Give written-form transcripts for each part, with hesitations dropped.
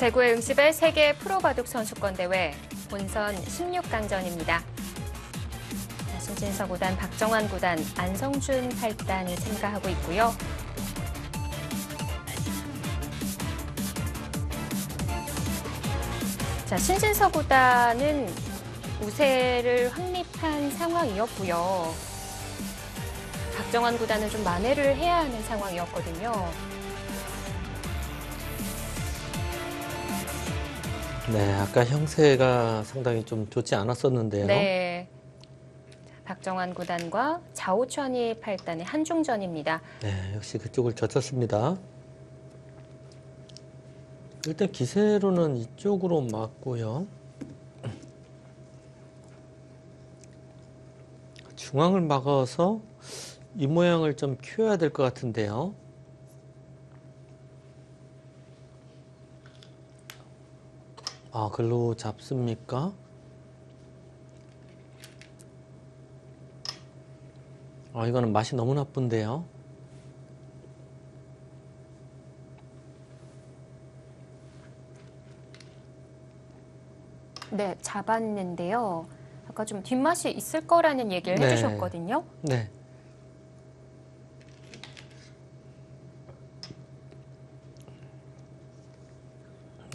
제9회 응시배 세계 프로바둑 선수권 대회 본선 16강전입니다. 신진서 구단, 박정환 구단, 안성준 8단이 참가하고 있고요. 자, 신진서 구단은 우세를 확립한 상황이었고요. 박정환 구단은 좀 만회를 해야 하는 상황이었거든요. 네, 아까 형세가 상당히 좀 좋지 않았었는데요. 네. 박정환 구단과 자오천이 8단의 한중전입니다. 네, 역시 그쪽을 젖혔습니다. 일단 기세로는 이쪽으로 맞고요. 중앙을 막아서 이 모양을 좀 키워야 될 것 같은데요. 아, 글로 잡습니까? 아, 이거는 맛이 너무 나쁜데요. 네, 잡았는데요. 아까 좀 뒷맛이 있을 거라는 얘기를 네. 해주셨거든요. 네.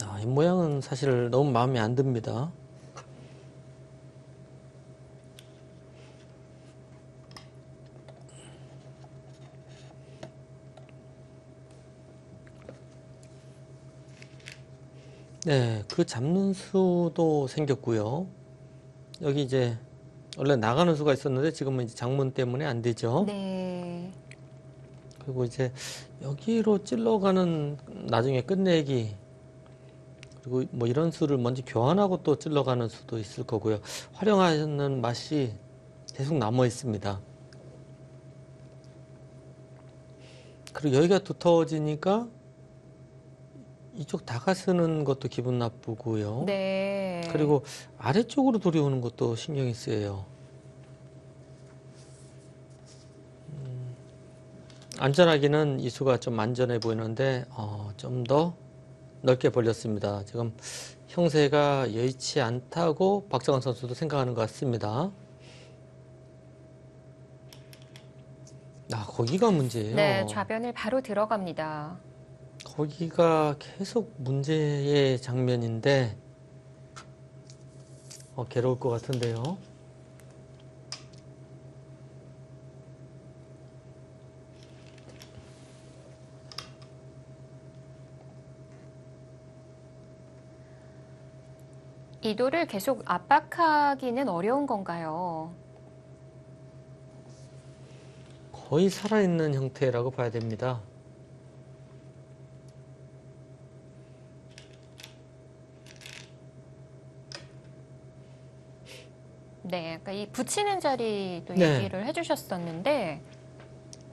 아, 이 모양은 사실 너무 마음에 안 듭니다. 네, 그 잡는 수도 생겼고요. 여기 이제 원래 나가는 수가 있었는데 지금은 이제 장문 때문에 안 되죠. 네. 그리고 이제 여기로 찔러가는 나중에 끝내기, 그리고 뭐 이런 수를 먼저 교환하고 또 찔러가는 수도 있을 거고요. 활용하는 맛이 계속 남아 있습니다. 그리고 여기가 두터워지니까 이쪽 다가 쓰는 것도 기분 나쁘고요. 네. 그리고 아래쪽으로 돌이 오는 것도 신경이 쓰여요. 안전하기는 이 수가 좀 안전해 보이는데 좀 더 넓게 벌렸습니다. 지금 형세가 여의치 않다고 박정환 선수도 생각하는 것 같습니다. 아, 거기가 문제예요. 네, 좌변을 바로 들어갑니다. 거기가 계속 문제의 장면인데 괴로울 것 같은데요. 이 돌을 계속 압박하기는 어려운 건가요? 거의 살아있는 형태라고 봐야 됩니다. 네, 아까 이 붙이는 자리도 네. 얘기를 해주셨었는데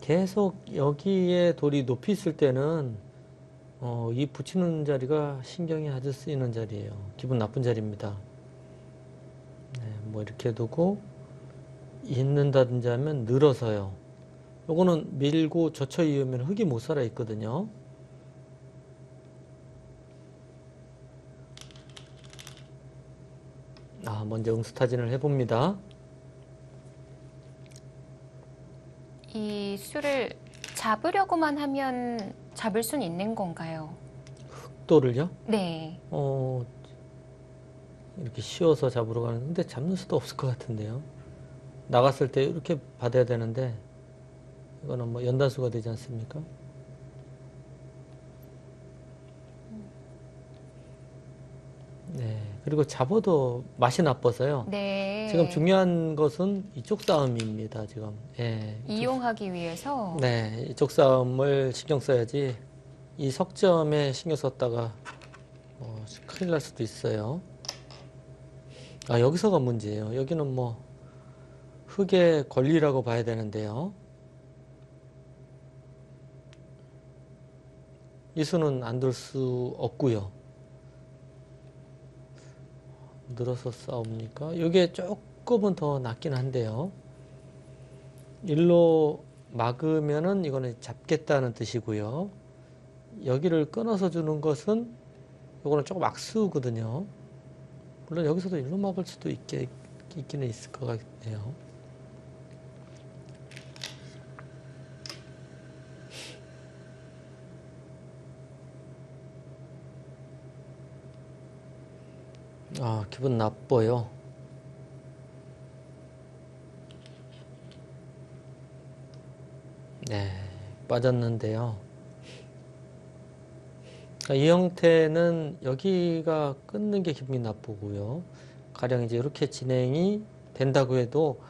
계속 여기에 돌이 높이 있을 때는 이 붙이는 자리가 신경이 아주 쓰이는 자리예요. 기분 나쁜 자리입니다. 네, 뭐 이렇게 두고 있는다든지 하면 늘어서요. 요거는 밀고 젖혀 이으면 흙이 못 살아 있거든요. 먼저 응수타진을 해봅니다. 이 수를 잡으려고만 하면 잡을 수는 있는 건가요? 흑돌을요? 네. 이렇게 씌워서 잡으러 가는데 잡는 수도 없을 것 같은데요. 나갔을 때 이렇게 받아야 되는데 이거는 뭐 연단수가 되지 않습니까? 네. 그리고 잡아도 맛이 나빠서요. 네. 지금 중요한 것은 이쪽 싸움입니다, 지금. 예. 이용하기 위해서. 네. 이쪽 싸움을 신경 써야지 이 석점에 신경 썼다가 큰일 날 수도 있어요. 여기서가 문제예요. 여기는 뭐 흙의 권리라고 봐야 되는데요. 이 수는 안 둘 수 없고요. 늘어서 싸웁니까? 이게 조금은 더 낫긴 한데요. 일로 막으면은 이거는 잡겠다는 뜻이고요. 여기를 끊어서 주는 것은 요거는 조금 악수거든요. 물론 여기서도 일로 막을 수도 있기는 있을 것 같네요. 기분 나빠요. 네, 빠졌는데요. 이 형태는 여기가 끊는 게 기분이 나쁘고요. 가령 이제 이렇게 진행이 된다고 해도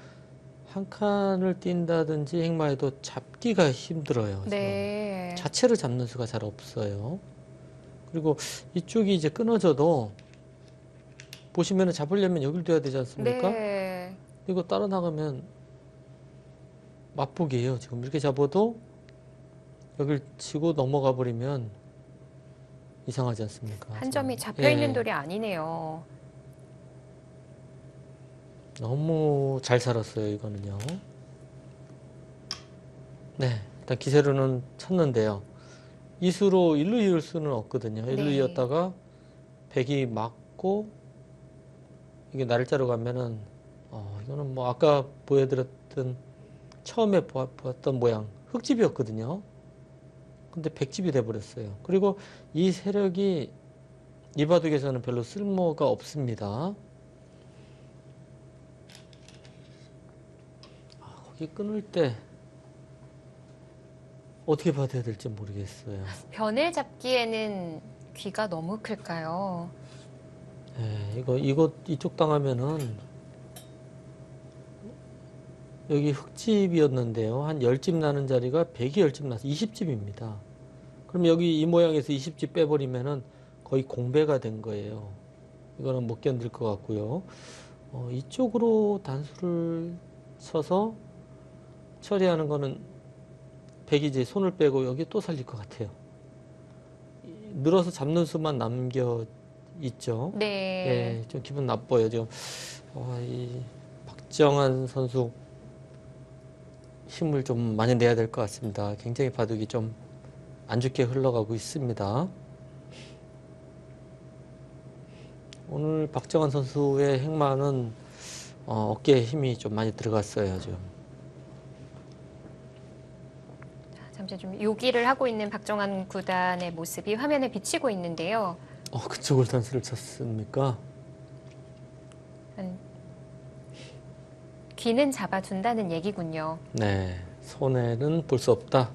한 칸을 띈다든지 행마해도 잡기가 힘들어요. 네. 지금 자체를 잡는 수가 잘 없어요. 그리고 이쪽이 이제 끊어져도 보시면은 잡으려면 여길 둬야 되지 않습니까? 네. 이거 따라 나가면 맛보기예요. 지금 이렇게 잡아도 여길 치고 넘어가 버리면 이상하지 않습니까? 한 점이 지금. 잡혀 있는 예, 돌이 아니네요. 너무 잘 살았어요, 이거는요. 네, 일단 기세로는 쳤는데요. 이수로 일루 이을 수는 없거든요. 일루 네. 이었다가 백이 맞고 이게 날짜로 가면은 이거는 뭐 아까 보여드렸던 처음에 보았던 모양 흙집이었거든요. 근데 백집이 돼버렸어요. 그리고 이 세력이 이 바둑에서는 별로 쓸모가 없습니다. 거기 끊을 때 어떻게 받아야 될지 모르겠어요. 변을 잡기에는 귀가 너무 클까요? 네, 이쪽 당하면은 여기 흙집이었는데요. 한 10집 나는 자리가 100이 10집 나서 20집입니다. 그럼 여기 이 모양에서 20집 빼버리면은 거의 공배가 된 거예요. 이거는 못 견딜 것 같고요. 이쪽으로 단수를 쳐서 처리하는 거는 100이 이제 손을 빼고 여기 또 살릴 것 같아요. 늘어서 잡는 수만 남겨 있죠. 네. 좀 기분 나빠요. 지금 이 박정한 선수 힘을 좀 많이 내야 될 것 같습니다. 굉장히 바둑이 좀 안 좋게 흘러가고 있습니다. 오늘 박정한 선수의 행마는 어깨에 힘이 좀 많이 들어갔어요. 지금. 잠시 좀 요기를 하고 있는 박정환 구단의 모습이 화면에 비치고 있는데요. 그쪽을 단수를 쳤습니까? 귀는 잡아둔다는 얘기군요. 네, 손해는 볼 수 없다.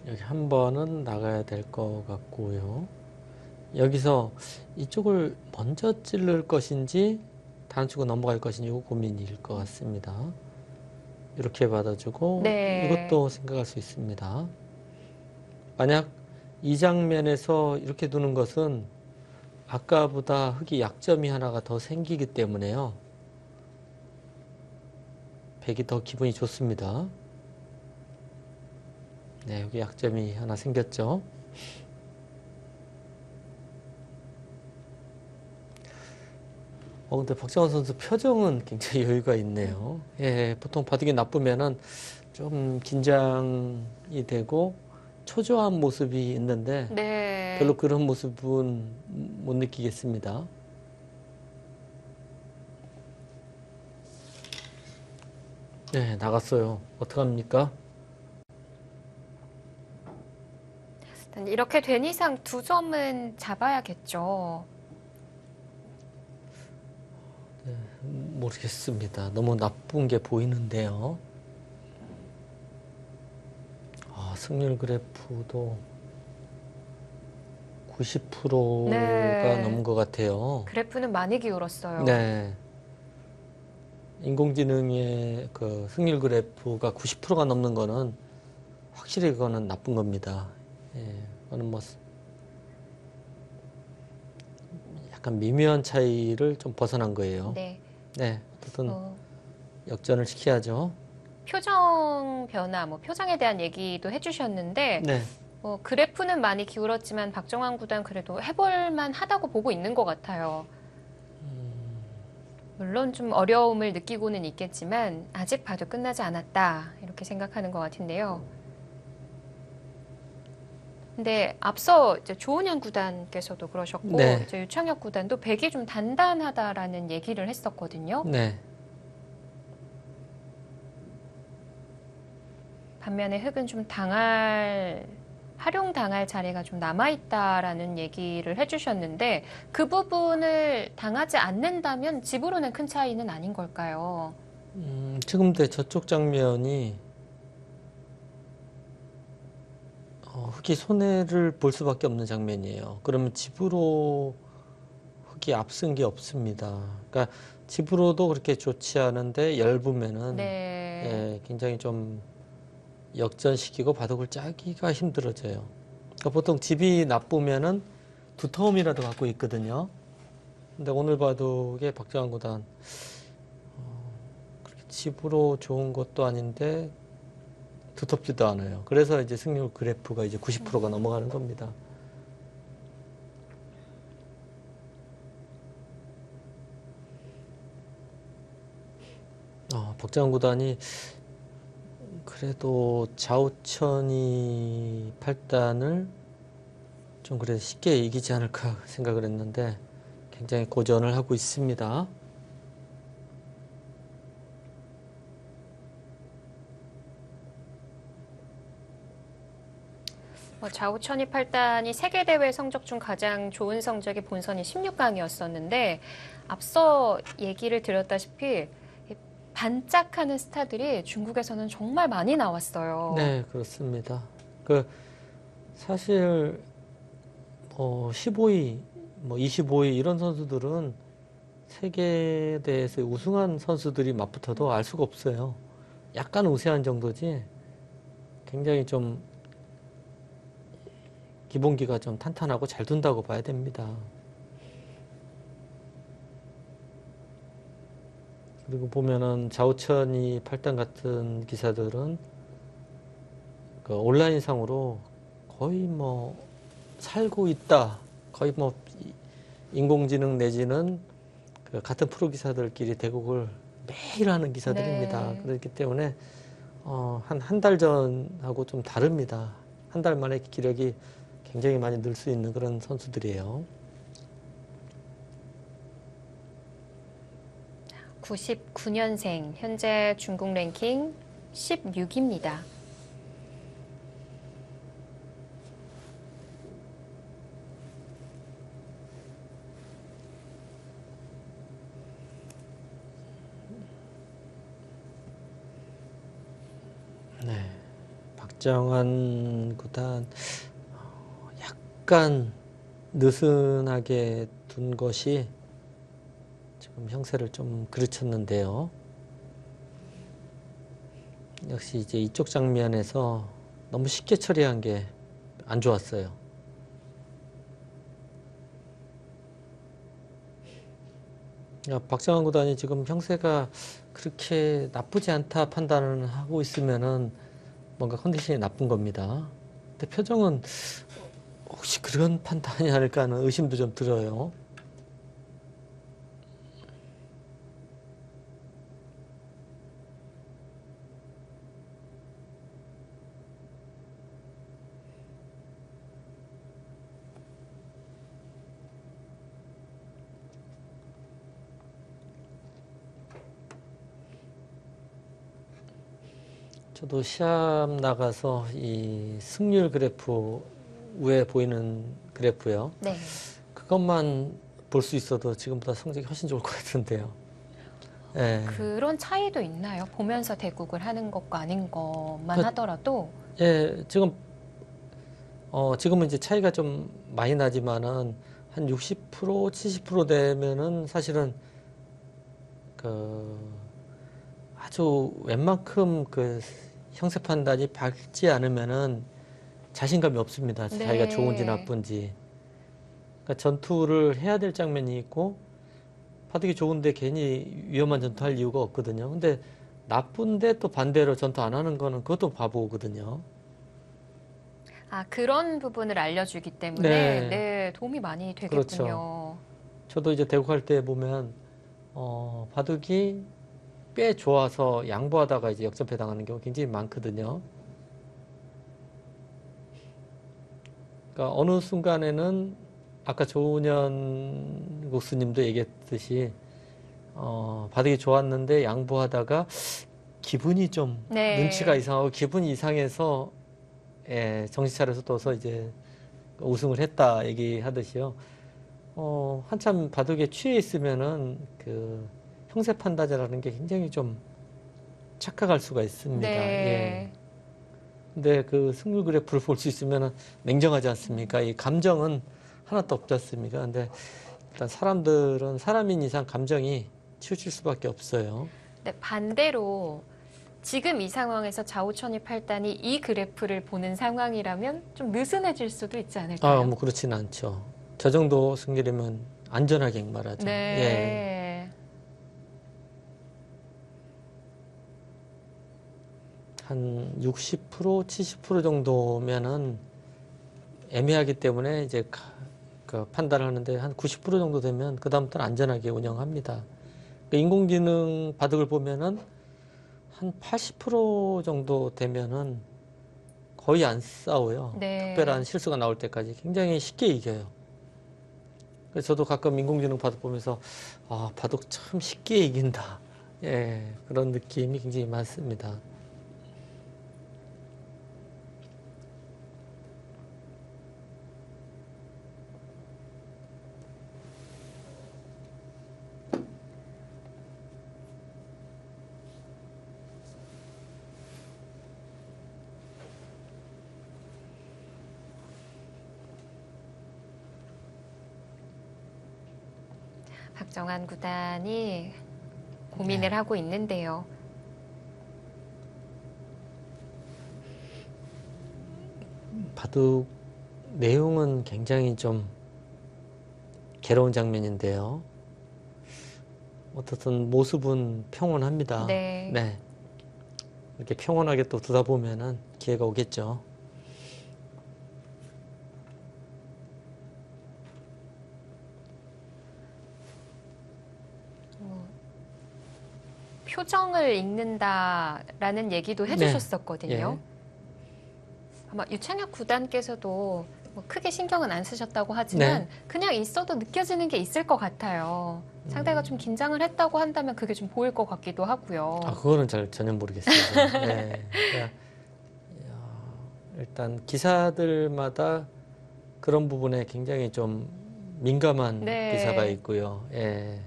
여기 한 번은 나가야 될 것 같고요. 여기서 이쪽을 먼저 찌를 것인지 단추고 넘어갈 것인지 이거 고민일 것 같습니다. 이렇게 받아주고 네. 이것도 생각할 수 있습니다. 만약 이 장면에서 이렇게 두는 것은 아까보다 흙이 약점이 하나가 더 생기기 때문에요. 백이 더 기분이 좋습니다. 네, 여기 약점이 하나 생겼죠. 근데 박정환 선수 표정은 굉장히 여유가 있네요. 예, 보통 바둑이 나쁘면은 좀 긴장이 되고 초조한 모습이 있는데 네. 별로 그런 모습은 못 느끼겠습니다. 네, 나갔어요. 어떡합니까? 일단 이렇게 된 이상 2점은 잡아야겠죠. 모르겠습니다. 너무 나쁜 게 보이는데요. 승률 그래프도 90%가 네. 넘은 것 같아요. 그래프는 많이 기울었어요. 네. 인공지능의 그 승률 그래프가 90%가 넘는 거는 확실히 그거는 나쁜 겁니다. 예, 그거는 뭐 약간 미묘한 차이를 좀 벗어난 거예요. 네. 네, 어쨌든 역전을 시켜야죠. 표정 변화, 표정에 대한 얘기도 해주셨는데, 네, 그래프는 많이 기울었지만 박정환 구단 그래도 해볼만 하다고 보고 있는 것 같아요. 물론 좀 어려움을 느끼고는 있겠지만 아직 봐도 끝나지 않았다 이렇게 생각하는 것 같은데요. 근데 앞서 이제 조은현 구단께서도 그러셨고 네. 이제 유창혁 구단도 백이 좀 단단하다라는 얘기를 했었거든요. 네. 반면에 흙은 좀 활용당할 자리가 좀 남아있다라는 얘기를 해주셨는데 그 부분을 당하지 않는다면 집으로는 큰 차이는 아닌 걸까요? 지금도 저쪽 장면이 흙이 손해를 볼 수밖에 없는 장면이에요. 그러면 집으로 흙이 앞선 게 없습니다. 그러니까 집으로도 그렇게 좋지 않은데 얇으면은 네. 예, 굉장히 좀 역전시키고 바둑을 짜기가 힘들어져요. 그러니까 보통 집이 나쁘면은 두터움이라도 갖고 있거든요. 근데 오늘 바둑에 박정환 구단 그렇게 집으로 좋은 것도 아닌데 두텁지도 않아요. 그래서 이제 승률 그래프가 이제 90%가 넘어가는 겁니다. 박정환 구단이 그래도 좌우천이 8단을 좀 그래도 쉽게 이기지 않을까 생각을 했는데 굉장히 고전을 하고 있습니다. 좌우천이 8단이 세계대회 성적 중 가장 좋은 성적이 본선이 16강이었었는데 앞서 얘기를 드렸다시피 반짝하는 스타들이 중국에서는 정말 많이 나왔어요. 네, 그렇습니다. 사실 15위, 25위 이런 선수들은 세계대회에서 우승한 선수들이 맞붙어도 알 수가 없어요. 약간 우세한 정도지 굉장히 좀 기본기가 좀 탄탄하고 잘 둔다고 봐야 됩니다. 그리고 보면은 좌우천이 8단 같은 기사들은 그 온라인상으로 거의 살고 있다. 거의 인공지능 내지는 그 같은 프로 기사들끼리 대국을 매일 하는 기사들입니다. 네. 그렇기 때문에 한 달 전하고 좀 다릅니다. 한 달 만에 기력이 굉장히 많이 늘 수 있는 그런 선수들이에요. 99년생, 현재 중국 랭킹 16입니다. 네. 박정환 구단 약간 느슨하게 둔 것이 지금 형세를 좀 그르쳤는데요. 역시 이제 이쪽 장면에서 너무 쉽게 처리한 게 안 좋았어요. 박정환 구단이 지금 형세가 그렇게 나쁘지 않다 판단을 하고 있으면은 뭔가 컨디션이 나쁜 겁니다. 근데 표정은 혹시 그런 판단이 아닐까 하는 의심도 좀 들어요. 저도 시합 나가서 이 승률 그래프 위에 보이는 그래프요. 네. 그것만 볼 수 있어도 지금보다 성적이 훨씬 좋을 것 같은데요. 예. 그런 차이도 있나요? 보면서 대국을 하는 것과 아닌 것만 하더라도. 예, 지금은 이제 차이가 좀 많이 나지만은 한 60%, 70% 되면은 사실은 그 아주 웬만큼 그 형세 판단이 밝지 않으면은 자신감이 없습니다. 자기가 좋은지 네. 나쁜지. 그러니까 전투를 해야 될 장면이 있고 바둑이 좋은데 괜히 위험한 전투할 이유가 없거든요. 근데 나쁜데 또 반대로 전투 안 하는 거는 그것도 바보거든요. 그런 부분을 알려주기 때문에 네. 네, 도움이 많이 그렇죠. 되겠군요. 저도 이제 대국할 때 보면 바둑이 꽤 좋아서 양보하다가 이제 역전패 당하는 경우 굉장히 많거든요. 그러니까 어느 순간에는 아까 조은현 국수님도 얘기했듯이 바둑이 좋았는데 양보하다가 기분이 좀 네. 눈치가 이상하고 기분이 이상해서 예, 정신 차려서 떠서 이제 우승을 했다 얘기하듯이요. 한참 바둑에 취해 있으면은 그 형세 판단이라는 게 굉장히 좀 착각할 수가 있습니다. 예. 네. 근데 그 승률 그래프를 볼 수 있으면 냉정하지 않습니까? 이 감정은 하나도 없지 않습니까? 근데 일단 사람들은 사람인 이상 감정이 치우칠 수밖에 없어요. 네, 반대로 지금 이 상황에서 좌우천이 8단이 이 그래프를 보는 상황이라면 좀 느슨해질 수도 있지 않을까요? 뭐 그렇지는 않죠. 저 정도 승률이면 안전하게 말하죠. 예. 네. 한 60%, 70% 정도면은 애매하기 때문에 이제 그 판단을 하는데 한 90% 정도 되면 그다음부터는 안전하게 운영합니다. 그 인공지능 바둑을 보면은 한 80% 정도 되면은 거의 안 싸워요. 네. 특별한 실수가 나올 때까지 굉장히 쉽게 이겨요. 그래서 저도 가끔 인공지능 바둑 보면서 바둑 참 쉽게 이긴다. 예, 그런 느낌이 굉장히 많습니다. 박정환 구단이 고민을 하고 있는데요. 바둑 내용은 굉장히 좀 괴로운 장면인데요. 어떻든 모습은 평온합니다. 네. 이렇게 평온하게 또 두다 보면은 기회가 오겠죠. 표정을 읽는다라는 얘기도 해주셨었거든요. 예. 아마 유창혁 구단께서도 뭐 크게 신경은 안 쓰셨다고 하지만 그냥 있어도 느껴지는 게 있을 것 같아요. 상대가 좀 긴장을 했다고 한다면 그게 좀 보일 것 같기도 하고요. 그거는 전혀 모르겠어요. 네. 그러니까 일단 기사들마다 그런 부분에 굉장히 좀 민감한 네. 기사가 있고요. 예.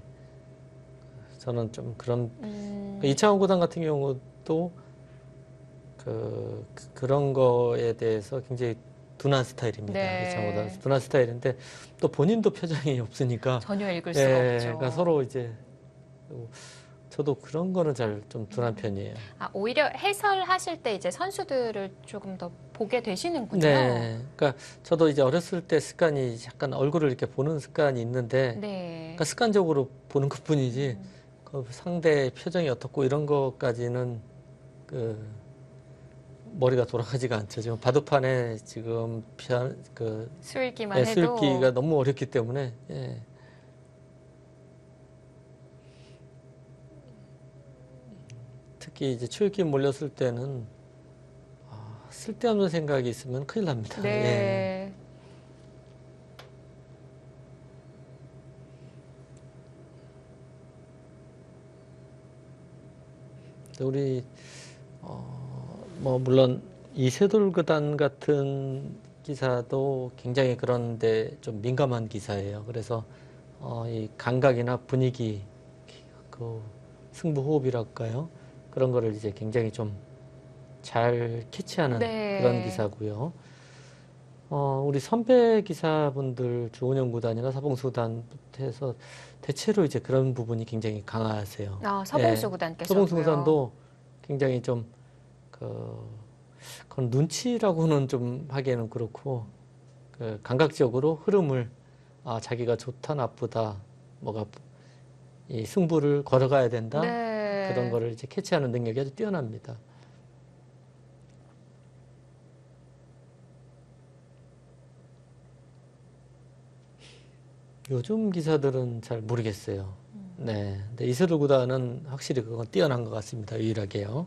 저는 좀 그런 이창호 구단 같은 경우도 그런 거에 대해서 굉장히 둔한 스타일입니다. 네. 이창호 구단 둔한 스타일인데 또 본인도 표정이 없으니까 전혀 읽을 수가 없죠. 그러니까 서로 이제 저도 그런 거는 잘 좀 둔한 편이에요. 오히려 해설하실 때 이제 선수들을 조금 더 보게 되시는군요. 네. 그러니까 저도 이제 어렸을 때 습관이 약간 얼굴을 이렇게 보는 습관이 있는데 네. 그러니까 습관적으로 보는 것뿐이지 그 상대의 표정이 어떻고 이런 것까지는 그 머리가 돌아가지가 않죠. 지금 바둑판에 지금 수읽기만 해도 수읽기가 너무 어렵기 때문에 예. 특히 이제 초읽기 몰렸을 때는 쓸데없는 생각이 있으면 큰일 납니다. 네. 예. 우리 뭐 물론 이세돌 구단 같은 기사도 굉장히 그런데 좀 민감한 기사예요. 그래서 이 감각이나 분위기, 그 승부 호흡이랄까요? 그런 거를 이제 굉장히 좀 잘 캐치하는 네. 그런 기사고요. 우리 선배 기사분들 주은영 구단이나 서봉수 구단부터 해서 대체로 이제 그런 부분이 굉장히 강하세요. 서봉수 구단께서도요. 서봉수 구단도 굉장히 좀 그건 눈치라고는 좀 하기에는 그렇고 감각적으로 흐름을 자기가 좋다 나쁘다 뭐가 이 승부를 걸어가야 된다 네. 그런 거를 이제 캐치하는 능력이 아주 뛰어납니다. 요즘 기사들은 잘 모르겠어요. 네. 근데 이세돌 구단은 확실히 그건 뛰어난 것 같습니다. 유일하게요.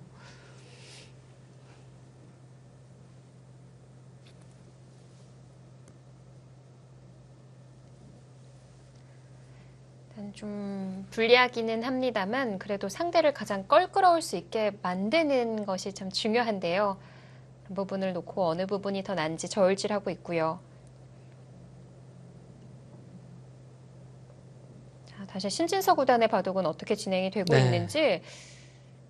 좀 불리하기는 합니다만 그래도 상대를 가장 껄끄러울 수 있게 만드는 것이 참 중요한데요. 그 부분을 놓고 어느 부분이 더 난지 저울질하고 있고요. 자, 다시 신진서 구단의 바둑은 어떻게 진행이 되고 네. 있는지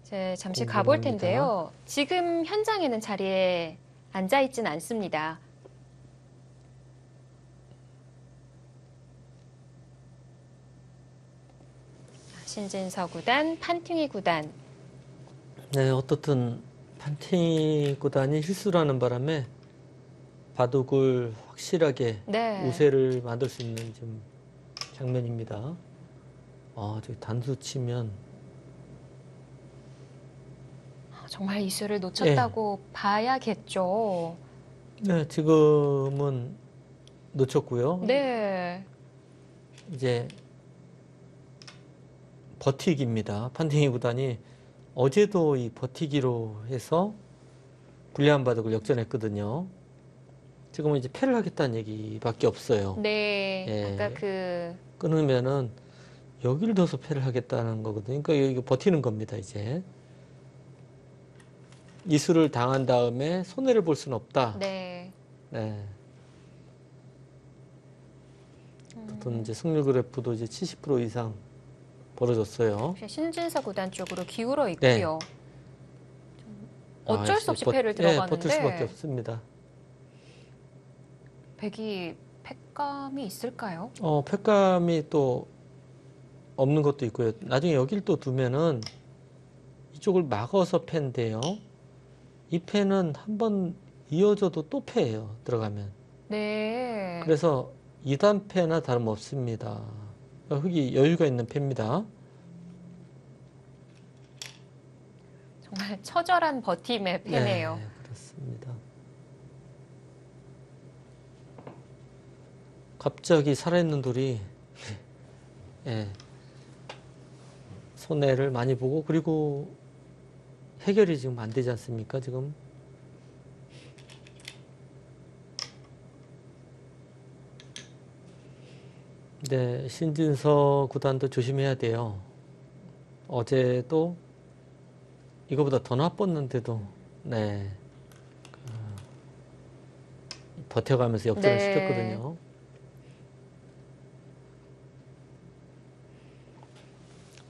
이제 잠시 가볼 궁금합니다. 텐데요. 지금 현장에는 자리에 앉아 있진 않습니다. 신진서 구단, 판팅이 구단. 네, 어떻든 판팅 구단이 실수를 하는 바람에 바둑을 확실하게 네. 우세를 만들 수 있는 좀 장면입니다. 저기 단수 치면 정말 이 수를 놓쳤다고 봐야겠죠. 네, 지금은 놓쳤고요. 네. 이제 버티기입니다. 판팅이 구단이 어제도 이 버티기로 해서 불리한 바둑을 역전했거든요. 지금은 이제 패를 하겠다는 얘기밖에 없어요. 네. 예. 아까 그 끊으면은 여기를 둬서 패를 하겠다는 거거든요. 그러니까 이거 버티는 겁니다, 이제. 이수를 당한 다음에 손해를 볼 수는 없다. 네. 네. 어떤 이제 승률 그래프도 이제 70% 이상 벌어졌어요. 신진서 구단 쪽으로 기울어 네. 있고요. 어쩔 수 없이 역시 패를 네, 버틸 수밖에 들어가는데 없습니다. 백이 패감이 있을까요? 패감이 또 없는 것도 있고요. 나중에 여길 또 두면은 이쪽을 막아서 패인데요. 이 패는 한번 이어져도 또 패예요. 들어가면. 네. 그래서 2단 패나 다름없습니다. 흙이 여유가 있는 패입니다. 정말 처절한 버팀의 패네요. 네, 그렇습니다. 갑자기 살아있는 돌이 예, 손해를 많이 보고 그리고 해결이 지금 안 되지 않습니까? 지금 네, 신진서 구단도 조심해야 돼요. 어제도 이거보다 더 나빴는데도 네, 버텨가면서 역전을 네. 시켰거든요.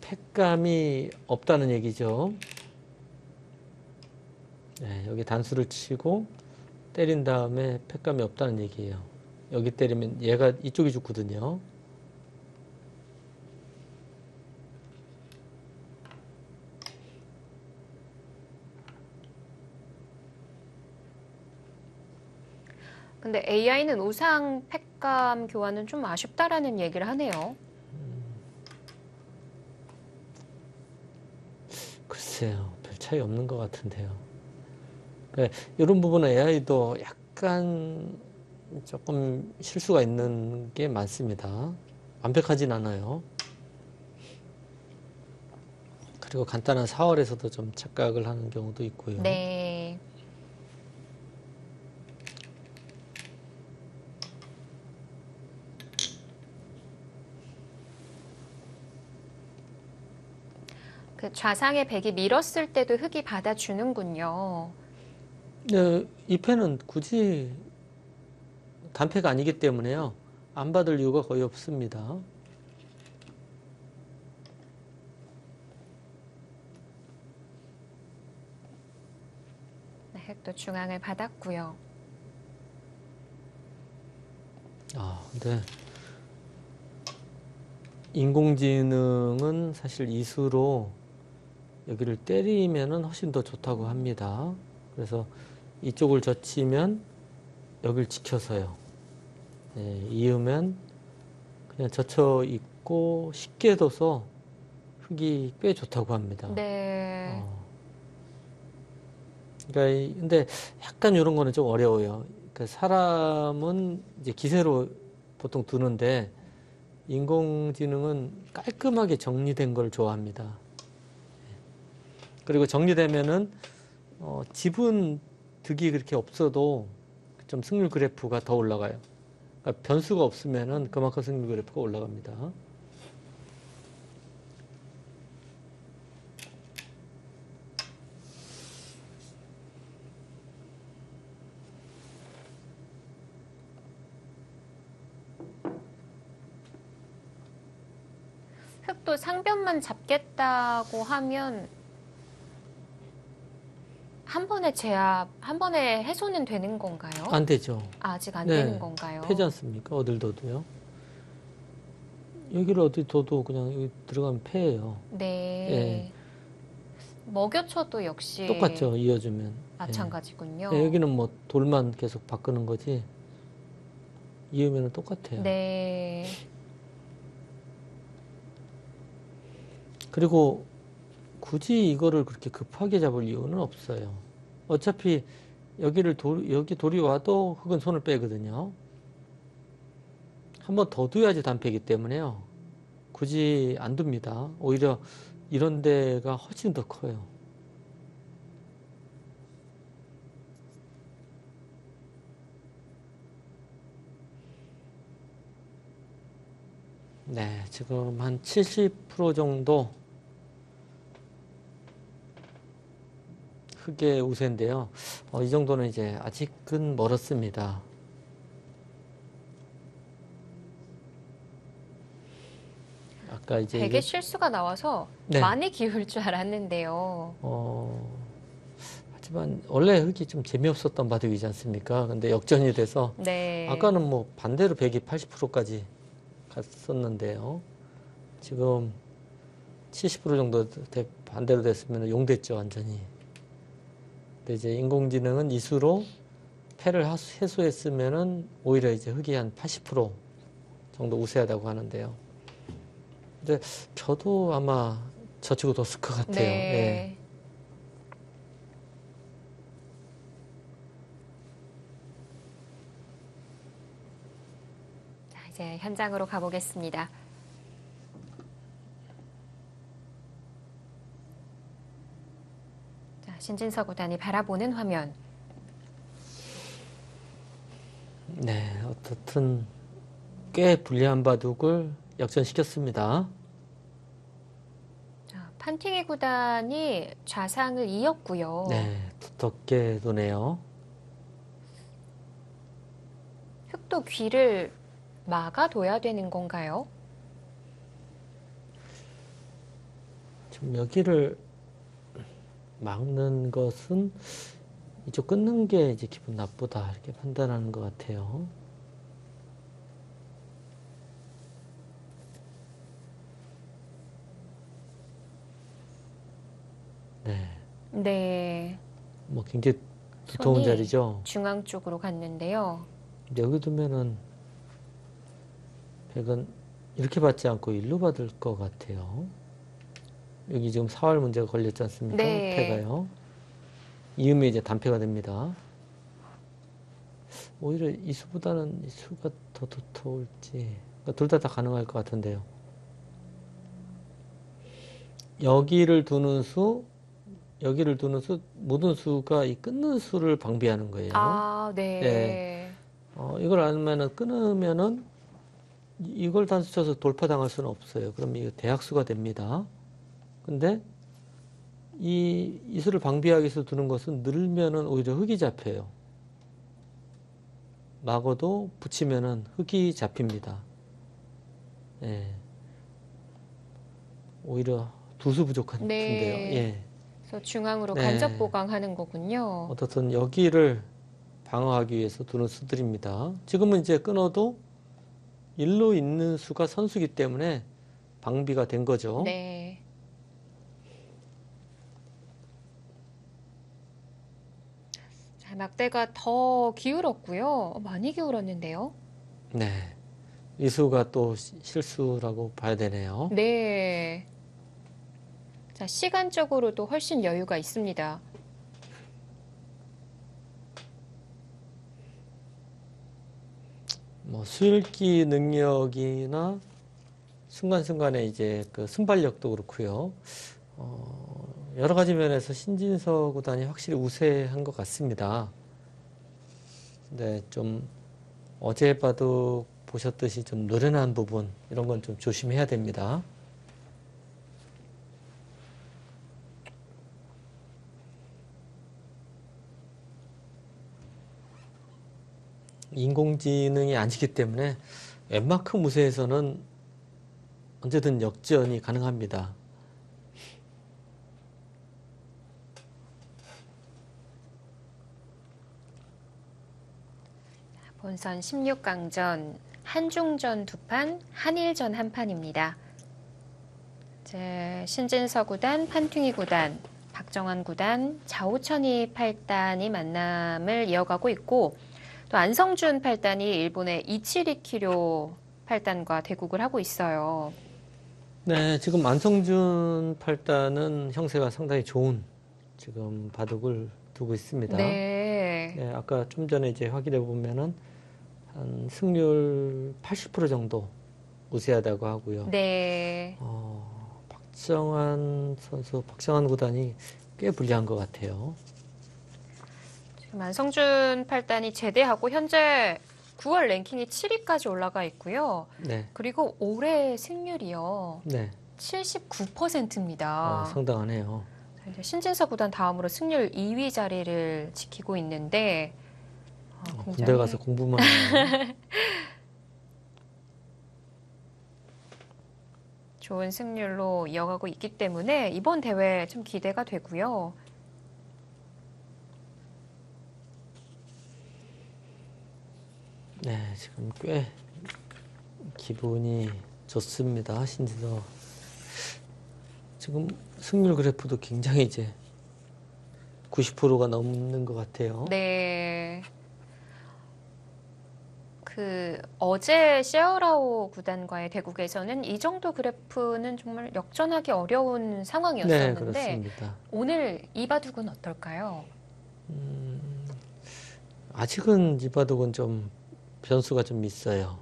패감이 없다는 얘기죠. 네, 여기 단수를 치고 때린 다음에 패감이 없다는 얘기예요. 여기 때리면 얘가 이쪽이 죽거든요. 근데 AI는 우상 패감 교환은 좀 아쉽다라는 얘기를 하네요. 글쎄요, 별 차이 없는 것 같은데요. 이런 부분은 AI도 약간 조금 실수가 있는 게 많습니다. 완벽하진 않아요. 그리고 간단한 사월에서도 좀 착각을 하는 경우도 있고요. 네. 그 좌상의 백이 밀었을 때도 흙이 받아주는군요. 네, 이 패는 굳이 단패가 아니기 때문에요. 안 받을 이유가 거의 없습니다. 네, 흙도 중앙을 받았고요. 근데 인공지능은 사실 이수로 여기를 때리면은 훨씬 더 좋다고 합니다. 그래서 이쪽을 젖히면 여기를 지켜서요. 네, 이으면 그냥 젖혀 있고 쉽게 둬서 흙이 꽤 좋다고 합니다. 네. 그러니까 근데 약간 이런 거는 좀 어려워요. 그러니까 사람은 이제 기세로 보통 두는데 인공지능은 깔끔하게 정리된 걸 좋아합니다. 그리고 정리되면은 지분 득이 그렇게 없어도 좀 승률 그래프가 더 올라가요. 그러니까 변수가 없으면은 그만큼 승률 그래프가 올라갑니다. 이것도 상변만 잡겠다고 하면 한 번에 제압, 한 번에 해소는 되는 건가요? 안 되죠. 아직 안 네, 되는 건가요? 패지 않습니까? 어딜 둬도요. 여기를 어디 둬도 그냥 여기 들어가면 패예요. 네. 먹여쳐도 역시 똑같죠. 이어주면. 마찬가지군요. 네, 여기는 뭐 돌만 계속 바꾸는 거지. 이으면 똑같아요. 네. 그리고 굳이 이거를 그렇게 급하게 잡을 이유는 없어요. 어차피 여기 돌이 와도 흙은 손을 빼거든요. 한 번 더 둬야지 단패이기 때문에요. 굳이 안 둡니다. 오히려 이런 데가 훨씬 더 커요. 네, 지금 한 70% 정도 흙의 우세인데요. 이 정도는 이제 아직은 멀었습니다. 아까 이제 되게 실수가 나와서 네. 많이 기울 줄 알았는데요. 하지만 원래 흙이 좀 재미없었던 바둑이지 않습니까? 근데 역전이 돼서 네. 아까는 뭐 반대로 100이 80%까지 갔었는데요. 지금 70% 정도 반대로 됐으면 용됐죠, 완전히. 근데 이제 인공지능은 이수로 패를 해소했으면은 오히려 이제 흙이 한 80% 정도 우세하다고 하는데요. 근데 저도 아마 저치고 뒀을 것 같아요. 네. 자, 이제 현장으로 가보겠습니다. 자, 신진서 구단이 바라보는 화면. 네, 어떻든 꽤 불리한 바둑을 역전시켰습니다. 자, 판팅이 구단이 좌상을 이었고요. 네, 두텁게 도네요. 흙도 귀를 막아둬야 되는 건가요? 지금 여기를 막는 것은 이쪽 끊는 게 이제 기분 나쁘다 이렇게 판단하는 것 같아요. 네, 네. 뭐 굉장히 두터운 손이 자리죠. 중앙 쪽으로 갔는데요. 근데 여기 두면은 백은 이렇게 받지 않고 일로 받을 것 같아요. 여기 지금 사활 문제가 걸렸지 않습니까? 네. 패가요. 이으면 이제 단패가 됩니다. 오히려 이수보다는 이수가 더 두터울지. 그러니까 둘 다 가능할 것 같은데요. 여기를 두는 수, 모든 수가 이 끊는 수를 방비하는 거예요. 아, 네. 네. 이걸 알면은 끊으면은 이걸 단수 쳐서 돌파당할 수는 없어요. 그럼 이거 대학수가 됩니다. 근데 이 수를 방비하기 위해서 두는 것은 늘면은 오히려 흙이 잡혀요. 막어도 붙이면은 흙이 잡힙니다. 예. 오히려 두수 부족한데요. 네. 예. 그래서 중앙으로 네. 간접 보강하는 거군요. 어떻든 여기를 방어하기 위해서 두는 수들입니다. 지금은 이제 끊어도 일로 있는 수가 선수기 때문에 방비가 된 거죠. 네. 자, 막대가 더 기울었고요. 많이 기울었는데요. 네. 이 수가 또 실수라고 봐야 되네요. 네. 자, 시간적으로도 훨씬 여유가 있습니다. 뭐 수읽기 능력이나 순간순간에 이제 그 순발력도 그렇고요. 여러 가지 면에서 신진서 구단이 확실히 우세한 것 같습니다. 네, 좀 어제 바둑 보셨듯이 좀 노련한 부분 이런 건 좀 조심해야 됩니다. 인공지능이 아니기 때문에 웬만큼 우세해서는 언제든 역전이 가능합니다. 본선 16강전 한중전 2판, 한일전 1판입니다. 이제 신진서 구단, 판퉁이 구단, 박정환 구단, 자오천이 8단이 만남을 이어가고 있고 또 안성준 8단이 일본의 이치리키료 8단과 대국을 하고 있어요. 네, 지금 안성준 8단은 형세가 상당히 좋은 지금 바둑을 두고 있습니다. 네. 네, 아까 좀 전에 이제 확인해 보면은 한 승률 80% 정도 우세하다고 하고요. 네. 박정환 선수, 박정환 구단이 꽤 불리한 것 같아요. 지금 안성준 8단이 제대하고 현재 9월 랭킹이 7위까지 올라가 있고요. 네, 그리고 올해 승률이요. 네, 79%입니다. 상당하네요. 이제 신진서 구단 다음으로 승률 2위 자리를 지키고 있는데 군대 가서 공부만 해요. 좋은 승률로 이어가고 있기 때문에 이번 대회 좀 기대가 되고요. 네, 지금 꽤 기분이 좋습니다. 신진서. 지금 승률 그래프도 굉장히 이제 90%가 넘는 것 같아요. 네. 어제 셰어라오 구단과의 대국에서는 이 정도 그래프는 정말 역전하기 어려운 네, 상황이었었는데 그렇습니다. 오늘 이 바둑은 어떨까요? 아직은 이 바둑은 좀 변수가 좀 있어요.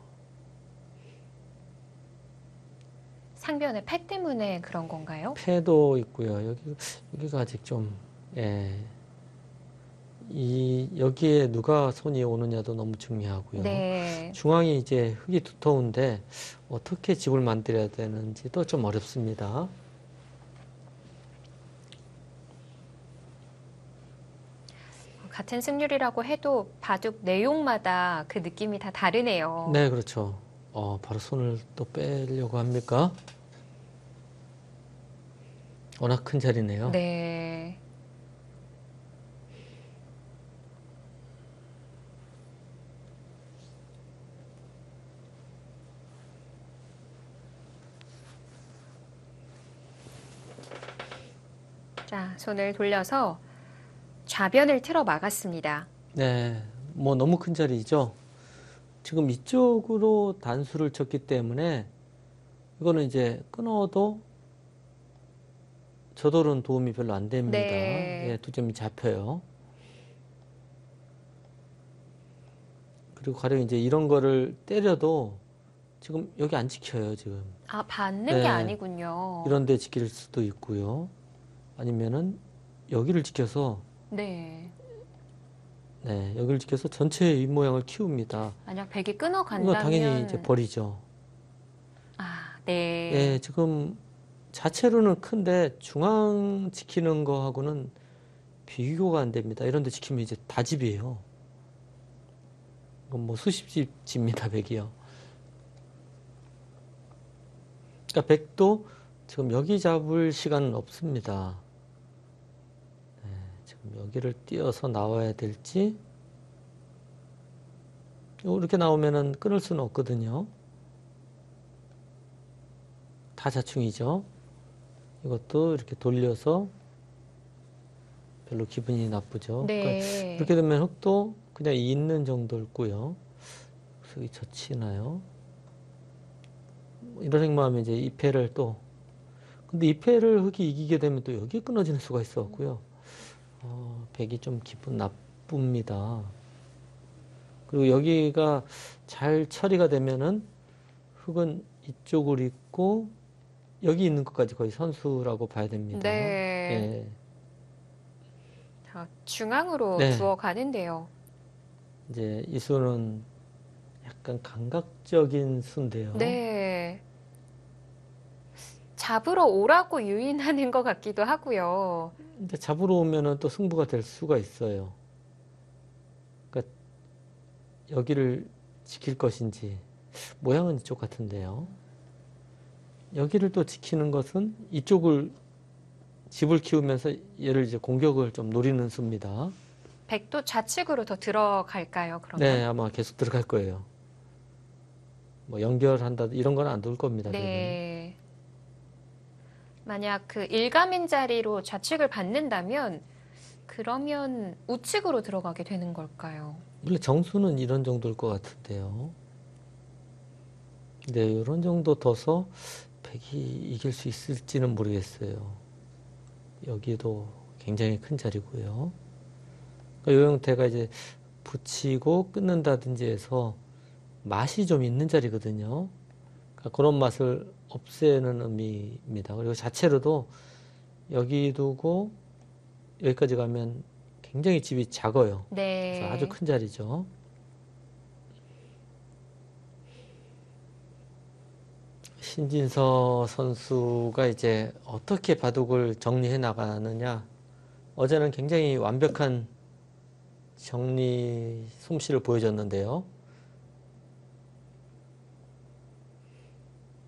상변의 패 때문에 그런 건가요? 패도 있고요. 여기가 아직 좀, 여기에 누가 손이 오느냐도 너무 중요하고요. 네. 중앙이 이제 흙이 두터운데 어떻게 집을 만들어야 되는지도 좀 어렵습니다. 같은 승률이라고 해도 바둑 내용마다 그 느낌이 다 다르네요. 네, 그렇죠. 바로 손을 또 빼려고 합니까? 워낙 큰 자리네요. 네. 자, 손을 돌려서 좌변을 틀어 막았습니다. 네, 뭐 너무 큰 자리죠. 지금 이쪽으로 단수를 쳤기 때문에 이거는 이제 끊어도 저돌은 도움이 별로 안 됩니다. 네. 예, 두 점이 잡혀요. 그리고 가령 이제 이런 거를 때려도 지금 여기 안 지켜요, 지금. 아, 받는 네. 게 아니군요. 이런 데 지킬 수도 있고요. 아니면은 여기를 지켜서 네. 네, 여기를 지켜서 전체의 윗모양을 키웁니다. 만약 백이 이거 끊어간다면 당연히 이제 버리죠. 아, 네. 예, 지금 자체로는 큰데 중앙 지키는 거하고는 비교가 안 됩니다. 이런 데 지키면 이제 다 집이에요. 이건 뭐 수십 집 집니다, 백이요. 그러니까 백도 지금 여기 잡을 시간은 없습니다. 네, 지금 여기를 띄어서 나와야 될지 이렇게 나오면은 끊을 수는 없거든요. 다 자충이죠. 이것도 이렇게 돌려서 별로 기분이 나쁘죠. 네. 그러니까 이렇게 되면 흙도 그냥 있는 정도일 거요. 여기 젖히나요? 이런 생각하면 이제 이 패를 또 근데 이 패를 흙이 이기게 되면 또 여기 끊어지는 수가 있어갖고요. 백이 좀 기분 나쁩니다. 그리고 여기가 잘 처리가 되면은 흙은 이쪽으로 있고 여기 있는 것까지 거의 선수라고 봐야 됩니다. 네. 예. 자, 중앙으로 네. 두어 가는데요. 이제 이 수는 약간 감각적인 수인데요. 네. 잡으러 오라고 유인하는 것 같기도 하고요. 근데 잡으러 오면은 또 승부가 될 수가 있어요. 그러니까 여기를 지킬 것인지 모양은 이쪽 같은데요. 여기를 또 지키는 것은 이쪽을 집을 키우면서 얘를 이제 공격을 좀 노리는 수입니다. 백도 좌측으로 더 들어갈까요, 그러면? 네, 아마 계속 들어갈 거예요. 뭐 연결한다 이런 건 안 돌 겁니다. 백은. 네. 만약 그 일감인 자리로 좌측을 받는다면 그러면 우측으로 들어가게 되는 걸까요? 원래 정수는 이런 정도일 것 같은데요. 네, 이런 정도 둬서 백이 이길 수 있을지는 모르겠어요. 여기도 굉장히 큰 자리고요. 이 형태가 이제 붙이고 끊는다든지 해서 맛이 좀 있는 자리거든요. 그러니까 그런 맛을 없애는 의미입니다. 그리고 자체로도 여기 두고 여기까지 가면 굉장히 집이 작아요. 그래서 아주 네. 큰 자리죠. 신진서 선수가 이제 어떻게 바둑을 정리해 나가느냐. 어제는 굉장히 완벽한 정리 솜씨를 보여줬는데요.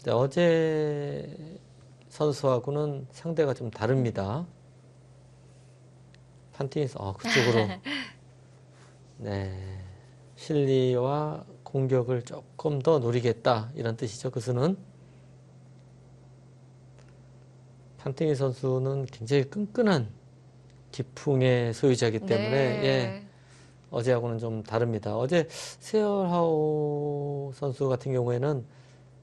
어제 선수하고는 상대가 좀 다릅니다. 판팅에서 그쪽으로 네, 실리와 공격을 조금 더 노리겠다 이런 뜻이죠. 그 수는 판팅이 선수는 굉장히 끈끈한 기풍의 소유자이기 때문에 예, 네. 어제하고는 좀 다릅니다. 어제 세얼하우 선수 같은 경우에는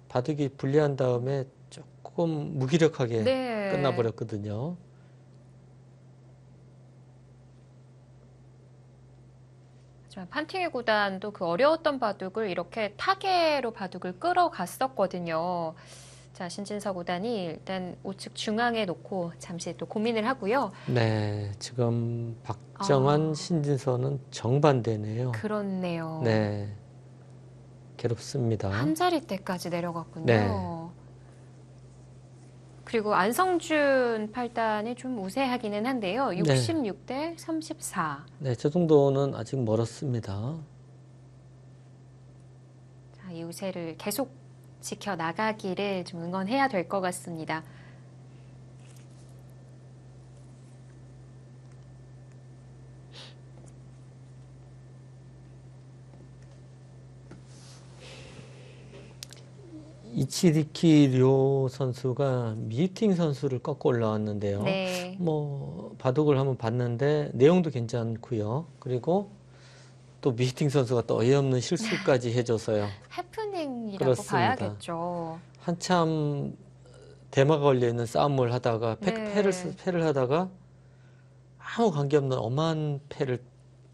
바둑이 불리한 다음에 조금 무기력하게 네. 끝나버렸거든요. 하지만 판팅의 구단도 그 어려웠던 바둑을 이렇게 타계로 바둑을 끌어갔었거든요. 자, 신진서 구단이 일단 우측 중앙에 놓고 잠시 또 고민을 하고요. 네, 지금 박정환, 아, 신진서는 정반대네요. 그렇네요. 네, 괴롭습니다. 한 자리대까지 내려갔군요. 네. 그리고 안성준 팔단이 좀 우세하기는 한데요. 네. 66대 34. 네, 저 정도는 아직 멀었습니다. 자, 이 우세를 계속 지켜나가기를 좀 응원해야 될 것 같습니다. 이치리키 료 선수가 미팅 선수를 꺾고 올라왔는데요. 네. 뭐 바둑을 한번 봤는데 내용도 괜찮고요. 그리고 또 미팅 선수가 또 어이없는 실수까지 해줘서요. 해프닝이라고 그렇습니다. 봐야겠죠. 한참 대마가 걸려 있는 싸움을 하다가 네. 패를 하다가 아무 관계없는 엄한 패를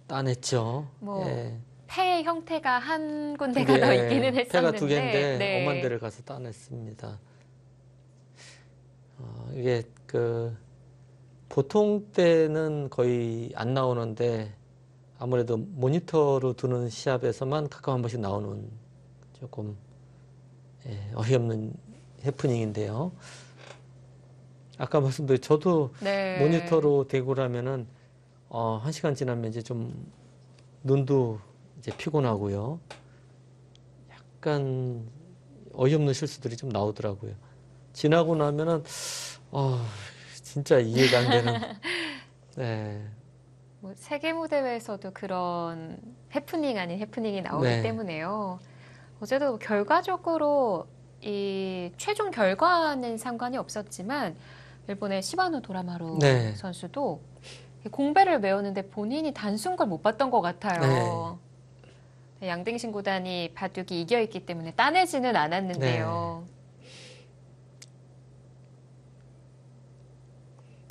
따냈죠. 뭐 예. 패의 형태가 한 두 군데가 개, 더 있기는 예. 패가 두 했었는데, 개인데 네. 엄한 데를 가서 따냈습니다. 이게 그 보통 때는 거의 안 나오는데 아무래도 모니터로 두는 시합에서만 가끔 한 번씩 나오는 조금 어이없는 해프닝인데요. 아까 말씀드린 저도 네. 모니터로 대고 라면은 1시간 지나면 이제 좀 눈도 이제 피곤하고요. 약간 어이없는 실수들이 좀 나오더라고요. 지나고 나면은 진짜 이해가 안 되는. 네. 뭐 세계 무대에서도 그런 해프닝 아닌 해프닝이 나오기 네. 때문에요. 어제도 결과적으로 이 최종 결과는 상관이 없었지만 일본의 시바노 도라마루 네. 선수도 공배를 외우는데 본인이 단순 걸 못 봤던 것 같아요. 양댕신 구단이 바둑이 이겨있기 때문에 따내지는 않았는데요.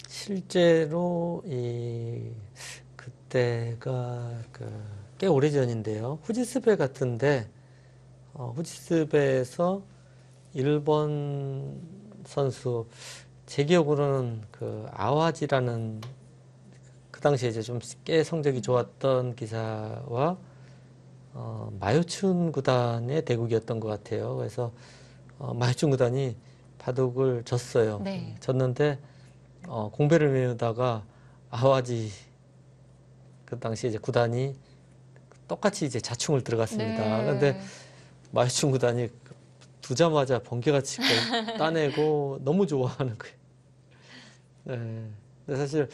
실제로 그때가 꽤 오래전인데요. 후지스베 같은데 후지스베에서 일본 선수 제 기억으로는 그 아와지라는 그 당시에 이제 좀 꽤 성적이 좋았던 기사와 마요춘 구단의 대국이었던 것 같아요. 그래서 마요춘 구단이 바둑을 졌어요. 네. 졌는데 공배를 메우다가 아와지 그 당시에 이제 구단이 똑같이 이제 자충을 들어갔습니다. 네. 그런데 마요춘 구단이 두자마자 번개같이 따내고 너무 좋아하는 거예요. 네. 근데 사실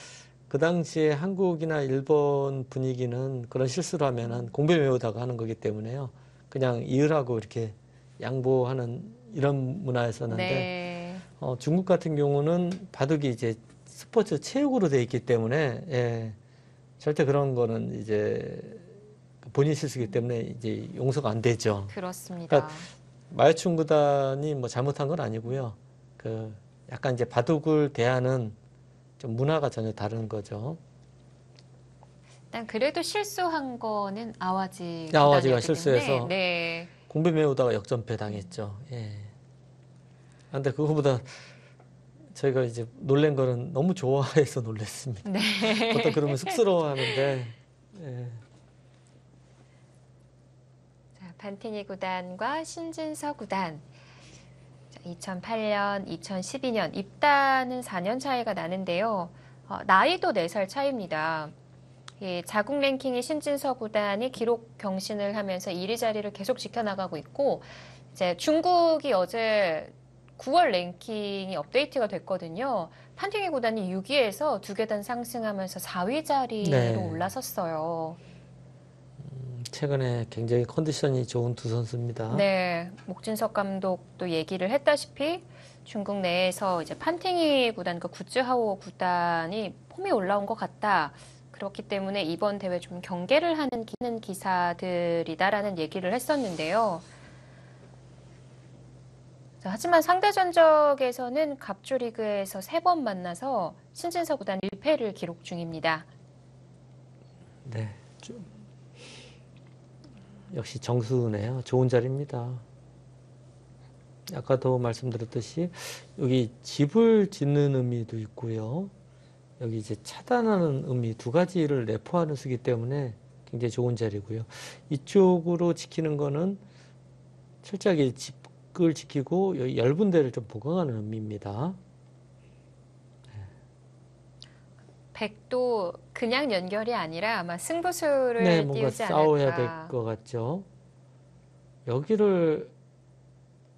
그 당시에 한국이나 일본 분위기는 그런 실수를 하면은 공배 메우다가 하는 거기 때문에요. 그냥 이을하고 이렇게 양보하는 이런 문화였었는데 네. 중국 같은 경우는 바둑이 이제 스포츠 체육으로 돼 있기 때문에 예, 절대 그런 거는 이제 본인 실수기 때문에 이제 용서가 안 되죠. 그렇습니다. 그러니까 마요춘 구단이 뭐 잘못한 건 아니고요. 그 약간 이제 바둑을 대하는 좀 문화가 전혀 다른 거죠. 일단 그래도 실수한 거는 아와지 아와지가 구단이었기 때문에 실수해서 네. 공배 메우다가 역전패 당했죠. 예. 근데 그거보다 저희가 이제 놀란 거는 너무 좋아해서 놀랐습니다. 네. 보통 그러면 쑥스러워하는데 예. 자, 반티니 구단과 신진서 구단. 2008년, 2012년 입단은 4년 차이가 나는데요. 나이도 4살 차이입니다. 이 자국 랭킹의 신진서 구단이 기록 경신을 하면서 1위 자리를 계속 지켜나가고 있고 이제 중국이 어제 9월 랭킹이 업데이트가 됐거든요. 판팅이 구단이 6위에서 2계단 상승하면서 4위 자리로 네. 올라섰어요. 최근에 굉장히 컨디션이 좋은 두 선수입니다. 네, 목진석 감독도 얘기를 했다시피 중국 내에서 이제 판팅이 구단, 그 구즈하오 구단이 폼이 올라온 것 같다. 그렇기 때문에 이번 대회 좀 경계를 하는 기사들이다라는 얘기를 했었는데요. 자, 하지만 상대 전적에서는 갑조 리그에서 3번 만나서 신진서 구단 1패를 기록 중입니다. 네. 역시 정수네요. 좋은 자리입니다. 아까도 말씀드렸듯이 여기 집을 짓는 의미도 있고요. 여기 이제 차단하는 의미 두 가지를 내포하는 수기 때문에 굉장히 좋은 자리고요. 이쪽으로 지키는 거는 철저하게 집을 지키고 여기 얇은 데를 좀 보강하는 의미입니다. 백도 그냥 연결이 아니라 아마 승부수를 네, 뭔가 띄우지 싸워야 될 않을까. 것 같죠. 여기를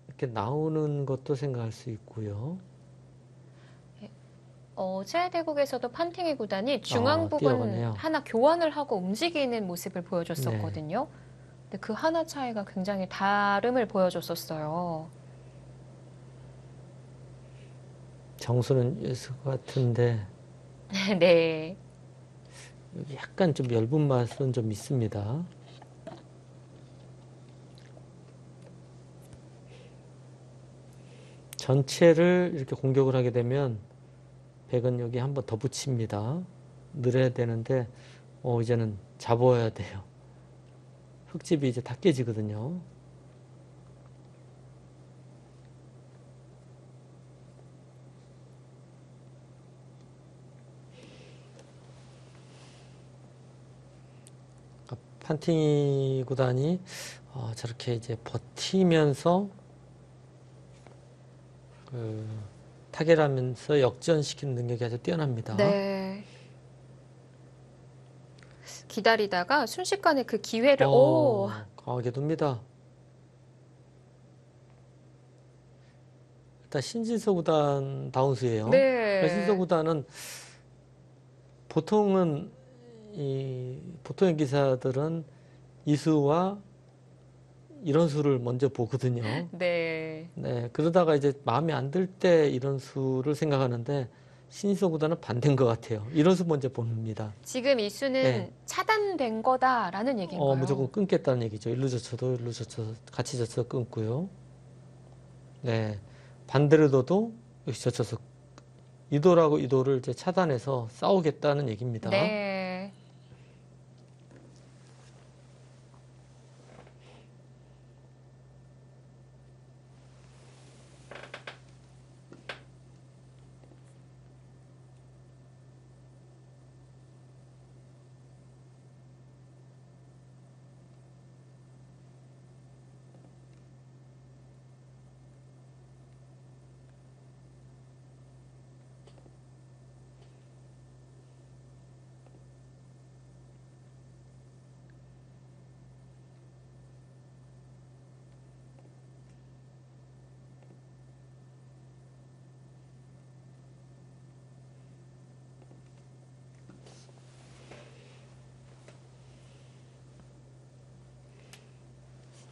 이렇게 나오는 것도 생각할 수 있고요. 어제 대국에서도 판팅이 구단이 중앙 부분 뛰어가네요. 하나 교환을 하고 움직이는 모습을 네. 보여줬었거든요. 근데 그 하나 차이가 굉장히 다름을 보여줬었어요. 정수는 있을 것 같은데 네. 여기 약간 좀 엷은 맛은 좀 있습니다. 전체를 이렇게 공격을 하게 되면 백은 여기 한번 더 붙입니다. 늘어야 되는데 이제는 잡아야 돼요. 흙집이 이제 다 깨지거든요. 판팅이 구단이 저렇게 이제 버티면서 타결하면서 역전시키는 능력이 아주 뛰어납니다. 네. 기다리다가 순식간에 그 기회를, 강하게 둡니다. 일단 신진서 구단 다운수예요. 그러니까 신진서 네. 구단은 보통은 보통의 기사들은 이수와 이런 수를 먼저 보거든요. 네. 네, 그러다가 이제 마음에 안 들 때 이런 수를 생각하는데 신진서 구단은 반대인 것 같아요. 이런 수 먼저 봅니다. 지금 이 수는 네. 차단된 거다라는 얘기인가요? 무조건 끊겠다는 얘기죠. 일루 젖혀도 같이 젖혀서 끊고요. 네, 반대로 둬도 역시 젖혀서 이도라고 이도를 이제 차단해서 싸우겠다는 얘기입니다. 네.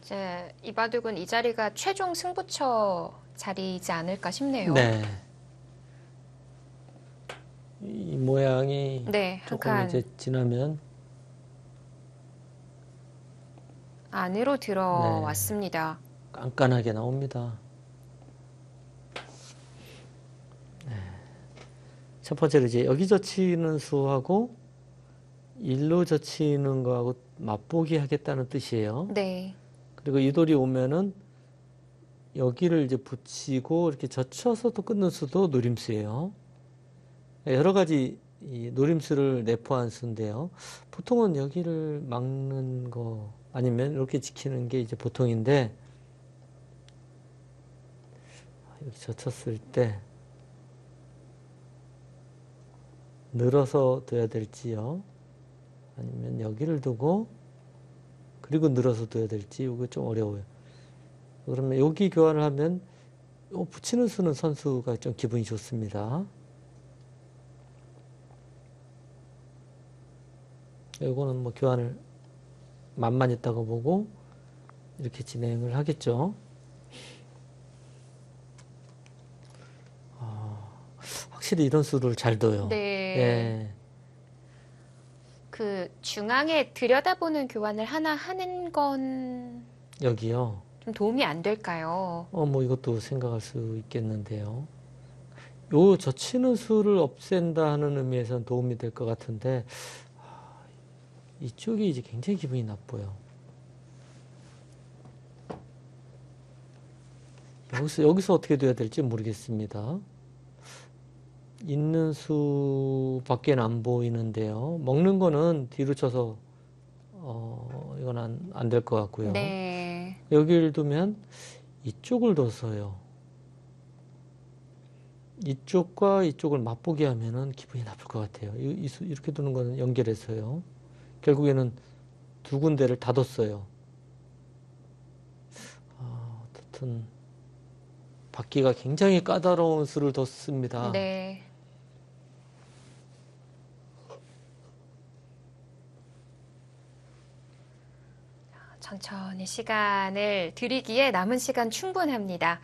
이제 이바둑은 이 자리가 최종 승부처 자리이지 않을까 싶네요. 네. 이 모양이 네, 한 조금 칸 이제 지나면 안으로 들어왔습니다. 깐깐하게 나옵니다. 첫 번째로 이제 여기 젖히는 수하고 일로 젖히는 거하고 맛보기 하겠다는 뜻이에요. 네. 그리고 이 돌이 오면은 여기를 이제 붙이고 이렇게 젖혀서 또 끊는 수도 노림수예요. 여러 가지 이 노림수를 내포한 수인데요. 보통은 여기를 막는 거 아니면 이렇게 지키는 게 이제 보통인데, 여기 젖혔을 때 늘어서 둬야 될지요, 아니면 여기를 두고 그리고 늘어서 둬야 될지, 이거 좀 어려워요. 그러면 여기 교환을 하면 요 붙이는 수는 선수가 좀 기분이 좋습니다. 요거는 뭐 교환을 맛만 있다고 보고 이렇게 진행을 하겠죠. 확실히 이런 수를 잘 둬요. 네. 예. 그 중앙에 들여다보는 교환을 하나 하는 건 좀 여기요. 도움이 안 될까요? 뭐 이것도 생각할 수 있겠는데요. 요 젖히는 수를 없앤다 하는 의미에서는 도움이 될 것 같은데, 이쪽이 이제 굉장히 기분이 나빠요. 여기서 어떻게 돼야 될지 모르겠습니다. 있는 수밖에 안 보이는데요. 먹는 거는 뒤로 쳐서 이건 안 될 것 같고요. 네. 여기를 두면 이쪽을 둬서요. 이쪽과 이쪽을 맛보게 하면은 기분이 나쁠 것 같아요. 이렇게 두는 거는 연결해서요. 결국에는 두 군데를 다 뒀어요. 어쨌든 받기가 굉장히 까다로운 수를 뒀습니다. 네. 천천히 시간을 드리기에 남은 시간 충분합니다.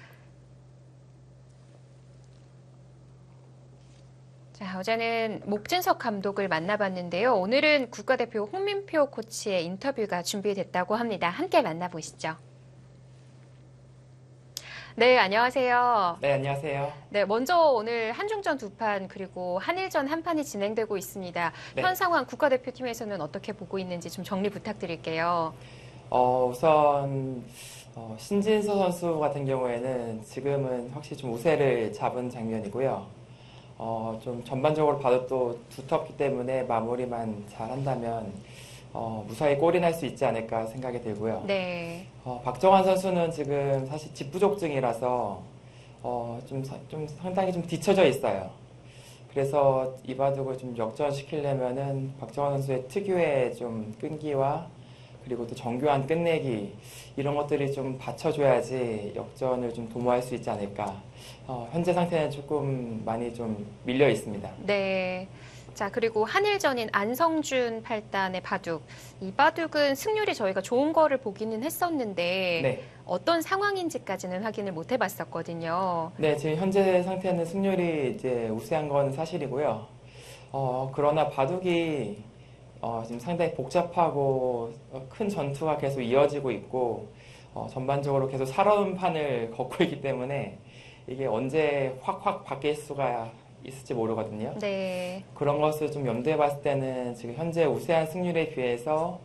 자, 어제는 목진석 감독을 만나봤는데요. 오늘은 국가대표 홍민표 코치의 인터뷰가 준비됐다고 합니다. 함께 만나보시죠. 네, 안녕하세요. 네, 안녕하세요. 네, 먼저 오늘 한중전 두 판 그리고 한일전 한 판이 진행되고 있습니다. 네. 현 상황 국가대표팀에서는 어떻게 보고 있는지 좀 정리 부탁드릴게요. 우선 신진서 선수 같은 경우에는 지금은 확실히 좀 우세를 잡은 장면이고요. 좀 전반적으로 봐도 또 두텁기 때문에 마무리만 잘 한다면 무사히 골이 날 수 있지 않을까 생각이 들고요. 네. 박정환 선수는 지금 사실 집부족증이라서 좀 상당히 좀 뒤처져 있어요. 그래서 이 바둑을 좀 역전시키려면은 박정환 선수의 특유의 좀 끈기와 그리고 또 정교한 끝내기 이런 것들이 좀 받쳐줘야지 역전을 좀 도모할 수 있지 않을까. 현재 상태는 조금 많이 좀 밀려 있습니다. 네. 자, 그리고 한일전인 안성준 8단의 바둑. 이 바둑은 승률이 저희가 좋은 거를 보기는 했었는데 네. 어떤 상황인지까지는 확인을 못 해봤었거든요. 네, 지금 현재 상태는 승률이 이제 우세한 건 사실이고요. 그러나 바둑이 지금 상당히 복잡하고 큰 전투가 계속 이어지고 있고 전반적으로 계속 살아온 판을 걷고 있기 때문에 이게 언제 확 바뀔 수가 있을지 모르거든요. 네. 그런 것을 좀 염두에 봤을 때는 지금 현재 우세한 승률에 비해서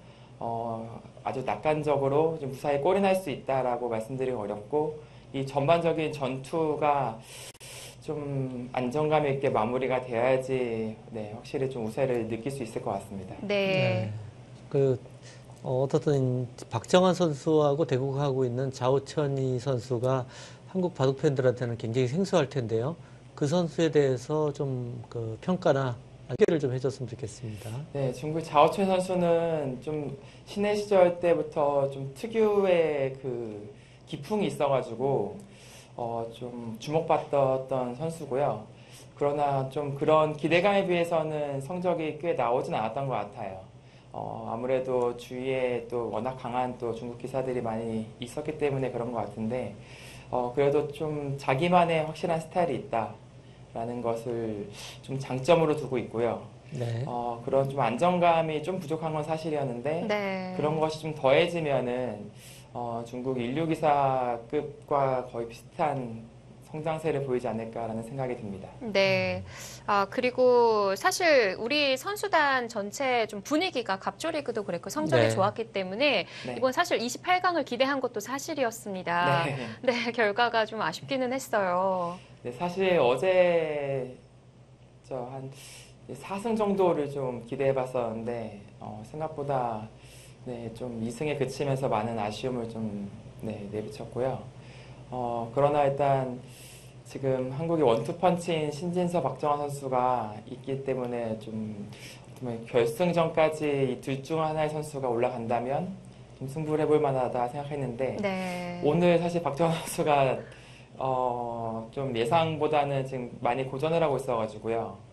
아주 낙관적으로 좀 무사히 골이 날 수 있다라고 말씀드리기 어렵고 이 전반적인 전투가 좀 안정감 있게 마무리가 돼야지 네, 확실히 좀 우세를 느낄 수 있을 것 같습니다. 네. 어떻든 박정환 선수하고 대국하고 있는 자오천이 선수가 한국 바둑 팬들한테는 굉장히 생소할 텐데요. 그 선수에 대해서 좀 그 평가나 소개를 좀 해줬으면 좋겠습니다. 네, 중국 자오천 선수는 좀 신예 시절 때부터 좀 특유의 그 기풍이 있어가지고 좀 주목받던 선수고요. 그러나 좀 그런 기대감에 비해서는 성적이 꽤 나오진 않았던 것 같아요. 아무래도 주위에 또 워낙 강한 또 중국 기사들이 많이 있었기 때문에 그런 것 같은데, 그래도 좀 자기만의 확실한 스타일이 있다라는 것을 좀 장점으로 두고 있고요. 네. 그런 좀 안정감이 좀 부족한 건 사실이었는데, 네. 그런 것이 좀 더해지면은, 중국 인류 기사급과 거의 비슷한 성장세를 보이지 않을까라는 생각이 듭니다. 네. 그리고 사실 우리 선수단 전체 좀 분위기가 갑조리그도 그랬고 성적이 네. 좋았기 때문에 네. 이번 사실 28강을 기대한 것도 사실이었습니다. 네. 네, 결과가 좀 아쉽기는 했어요. 네, 사실 어제 한 4승 정도를 좀 기대해 봤었는데, 생각보다 네, 좀 2승에 그치면서 많은 아쉬움을 좀 네, 내비쳤고요. 그러나 일단 지금 한국의 원투펀치인 신진서, 박정환 선수가 있기 때문에 좀 어떻게 보면 결승전까지 이 둘 중 하나의 선수가 올라간다면 좀 승부를 해볼 만하다 생각했는데, 네. 오늘 사실 박정환 선수가 좀 예상보다는 지금 많이 고전을 하고 있어가지고요.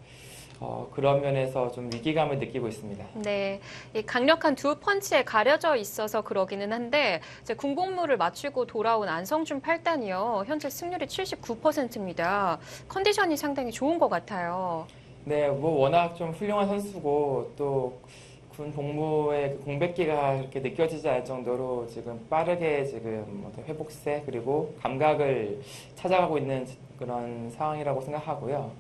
그런 면에서 좀 위기감을 느끼고 있습니다. 네, 이 강력한 두 펀치에 가려져 있어서 그러기는 한데 이제 군복무를 마치고 돌아온 안성준 8단이요. 현재 승률이 79%입니다. 컨디션이 상당히 좋은 것 같아요. 네, 뭐 워낙 좀 훌륭한 선수고 또 군 복무의 그 공백기가 그렇게 느껴지지 않을 정도로 지금 빠르게 지금 어떤 회복세 그리고 감각을 찾아가고 있는 그런 상황이라고 생각하고요.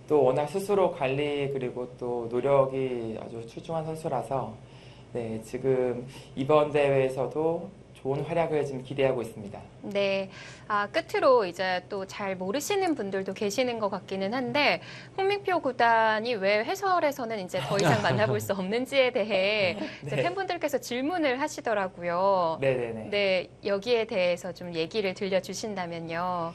또 워낙 스스로 관리 그리고 또 노력이 아주 출중한 선수라서 네, 지금 이번 대회에서도 좋은 활약을 지금 기대하고 있습니다. 네, 끝으로 이제 또 잘 모르시는 분들도 계시는 것 같기는 한데 홍민표 구단이 왜 해설에서는 이제 더 이상 만나볼 수 없는지에 대해 이제 네. 팬분들께서 질문을 하시더라고요. 네네네. 네, 여기에 대해서 좀 얘기를 들려주신다면요.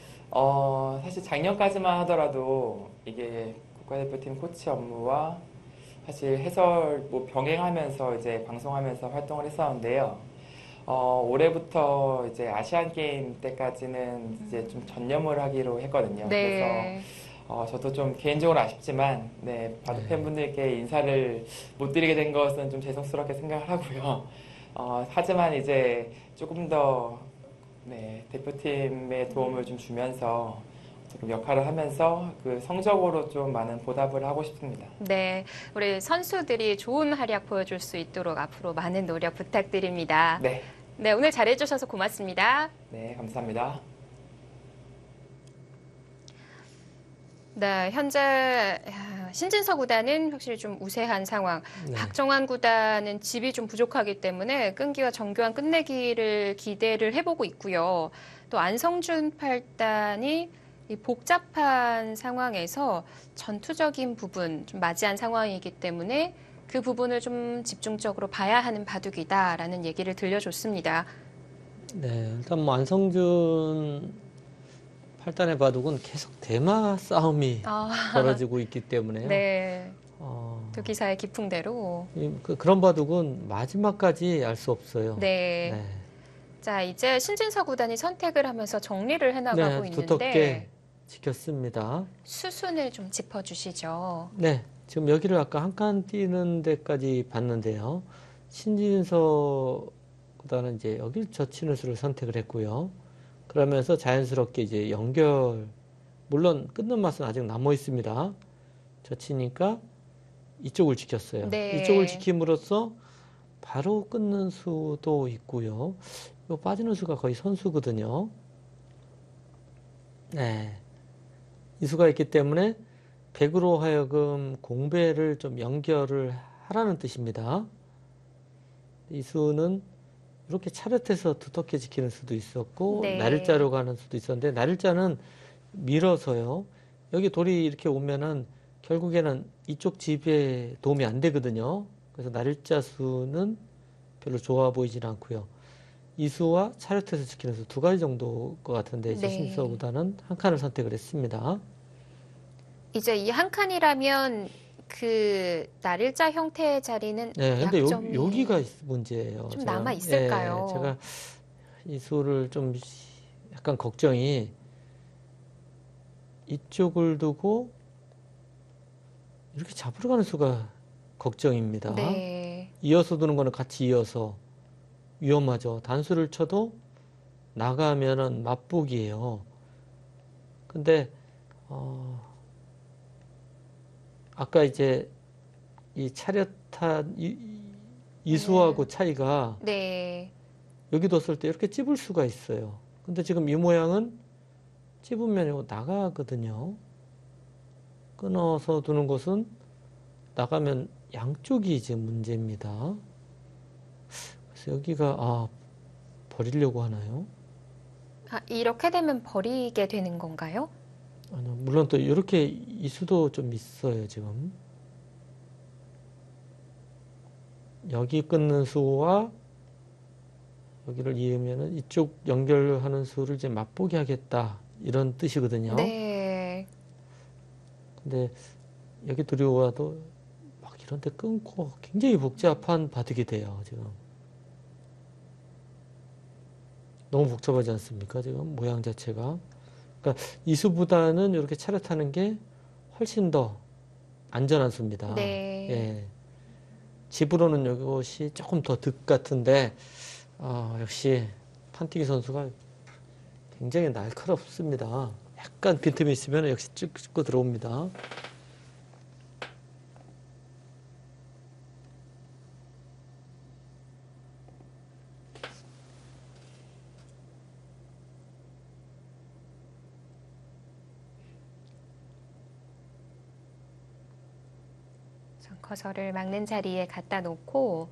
사실 작년까지만 하더라도 이게 국가대표팀 코치 업무와 사실 해설 뭐 병행하면서 이제 방송하면서 활동을 했었는데요. 올해부터 이제 아시안 게임 때까지는 이제 좀 전념을 하기로 했거든요. 네. 그래서 저도 좀 개인적으로 아쉽지만 네, 바둑 네. 팬분들께 인사를 못 드리게 된 것은 좀 죄송스럽게 생각을 하고요. 하지만 이제 조금 더 네, 대표팀의 도움을 좀 주면서 조금 역할을 하면서 그 성적으로 좀 많은 보답을 하고 싶습니다. 네, 우리 선수들이 좋은 활약 보여줄 수 있도록 앞으로 많은 노력 부탁드립니다. 네, 네, 오늘 잘해주셔서 고맙습니다. 네, 감사합니다. 네, 현재 신진서 구단은 확실히 좀 우세한 상황. 네. 박정환 구단은 집이 좀 부족하기 때문에 끈기와 정교한 끝내기를 기대를 해보고 있고요. 또 안성준 8단이 이 복잡한 상황에서 전투적인 부분 좀 맞이한 상황이기 때문에 그 부분을 좀 집중적으로 봐야 하는 바둑이다라는 얘기를 들려줬습니다. 네, 일단 뭐 안성준 8단의 바둑은 계속 대마 싸움이 벌어지고 있기 때문에요. 네, 어, 두 기사의 기풍대로. 그런 바둑은 마지막까지 알 수 없어요. 네. 네. 자, 이제 신진서 구단이 선택을 하면서 정리를 해나가고 네, 있는데 두텁게 지켰습니다. 수순을 좀 짚어주시죠. 네, 지금 여기를 아까 한 칸 띄는 데까지 봤는데요. 신진서 구단은 이제 여길 젖히는 수를 선택을 했고요. 그러면서 자연스럽게 이제 연결, 물론 끊는 맛은 아직 남아 있습니다. 젖히니까 이쪽을 지켰어요. 네. 이쪽을 지킴으로써 바로 끊는 수도 있고요. 이 빠지는 수가 거의 선수거든요. 네. 이 수가 있기 때문에 백으로 하여금 공배를 좀 연결을 하라는 뜻입니다. 이 수는 이렇게 차렷해서 두텁게 지키는 수도 있었고 네. 날일자로 가는 수도 있었는데 날일자는 밀어서요. 여기 돌이 이렇게 오면은 결국에는 이쪽 집에 도움이 안 되거든요. 그래서 날일자 수는 별로 좋아 보이진 않고요. 이 수와 차렷해서 지키는 수 두 가지 정도일 것 같은데 이제 네. 신서보다는 한 칸을 선택을 했습니다. 이제 이 한 칸이라면 그 날일자 형태의 자리는 네, 근데 약점이 여기가 문제예요. 좀 제가, 남아 있을까요? 예, 제가 이 수를 좀 약간 걱정이 이쪽을 두고 이렇게 잡으러 가는 수가 걱정입니다. 네. 이어서 두는 거는 같이 이어서 위험하죠. 단수를 쳐도 나가면은 맞보기예요. 근데 아까 이제 이 차렷한 이수하고 차이가 네. 여기 뒀을 때 이렇게 찝을 수가 있어요. 근데 지금 이 모양은 찝으면 이거 나가거든요. 끊어서 두는 것은 나가면 양쪽이 이제 문제입니다. 그래서 여기가 버리려고 하나요? 아, 이렇게 되면 버리게 되는 건가요? 아니요. 물론 또 이렇게 이수도 좀 있어요, 지금. 여기 끊는 수와 여기를 이으면은 이쪽 연결하는 수를 이제 맛보게 하겠다. 이런 뜻이거든요. 네. 근데 여기 들어와도 막 이런 데 끊고 굉장히 복잡한 바둑이 돼요, 지금. 너무 복잡하지 않습니까? 지금 모양 자체가. 그러니까 이수보다는 이렇게 차렷하는 게 훨씬 더 안전한 수입니다. 네. 예. 집으로는 이것이 조금 더 득 같은데, 역시 판티기 선수가 굉장히 날카롭습니다. 약간 빈틈이 있으면 역시 쭉 찍고 들어옵니다. 커서를 막는 자리에 갖다 놓고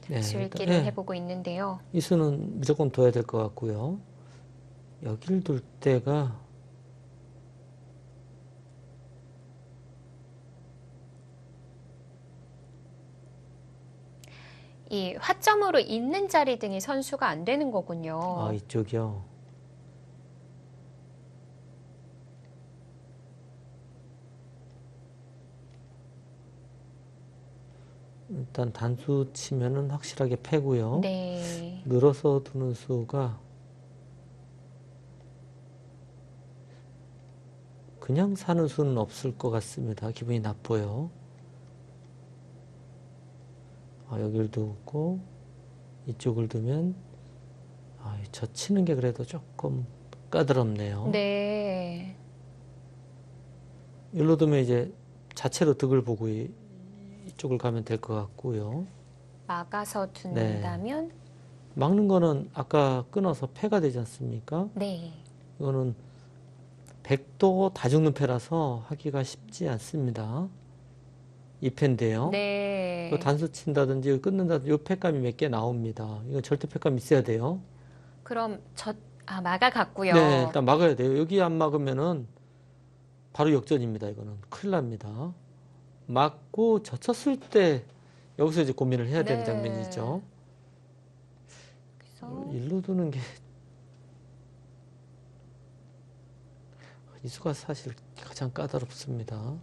네, 줄기를 일단, 해보고 있는데요. 이 수는 무조건 둬야 될 것 같고요. 여길 둘 때가 이 화점으로 있는 자리 등이 선수가 안 되는 거군요. 이쪽이요. 일단 단수 치면은 확실하게 패고요. 네. 늘어서 두는 수가 그냥 사는 수는 없을 것 같습니다. 기분이 나빠요. 여기를 두고 이쪽을 두면 저 치는 게 그래도 조금 까다롭네요. 네. 일로 두면 이제 자체로 득을 보고 이쪽을 가면 될 것 같고요. 막아서 둔다면 막는 거는 아까 끊어서 패가 되지 않습니까? 네. 이거는 100도 다 죽는 패라서 하기가 쉽지 않습니다. 이 패인데요. 네. 또 단수 친다든지 끊는다든지 이 패감이 몇 개 나옵니다. 이건 절대 패감이 있어야 돼요. 그럼 막아갔고요. 네, 일단 막아야 돼요. 여기 안 막으면은 바로 역전입니다. 이거는 큰일 납니다. 막고 젖혔을 때 여기서 이제 고민을 해야 되는 네. 장면이죠. 그래서 일로 두는 게 이수가 사실 가장 까다롭습니다.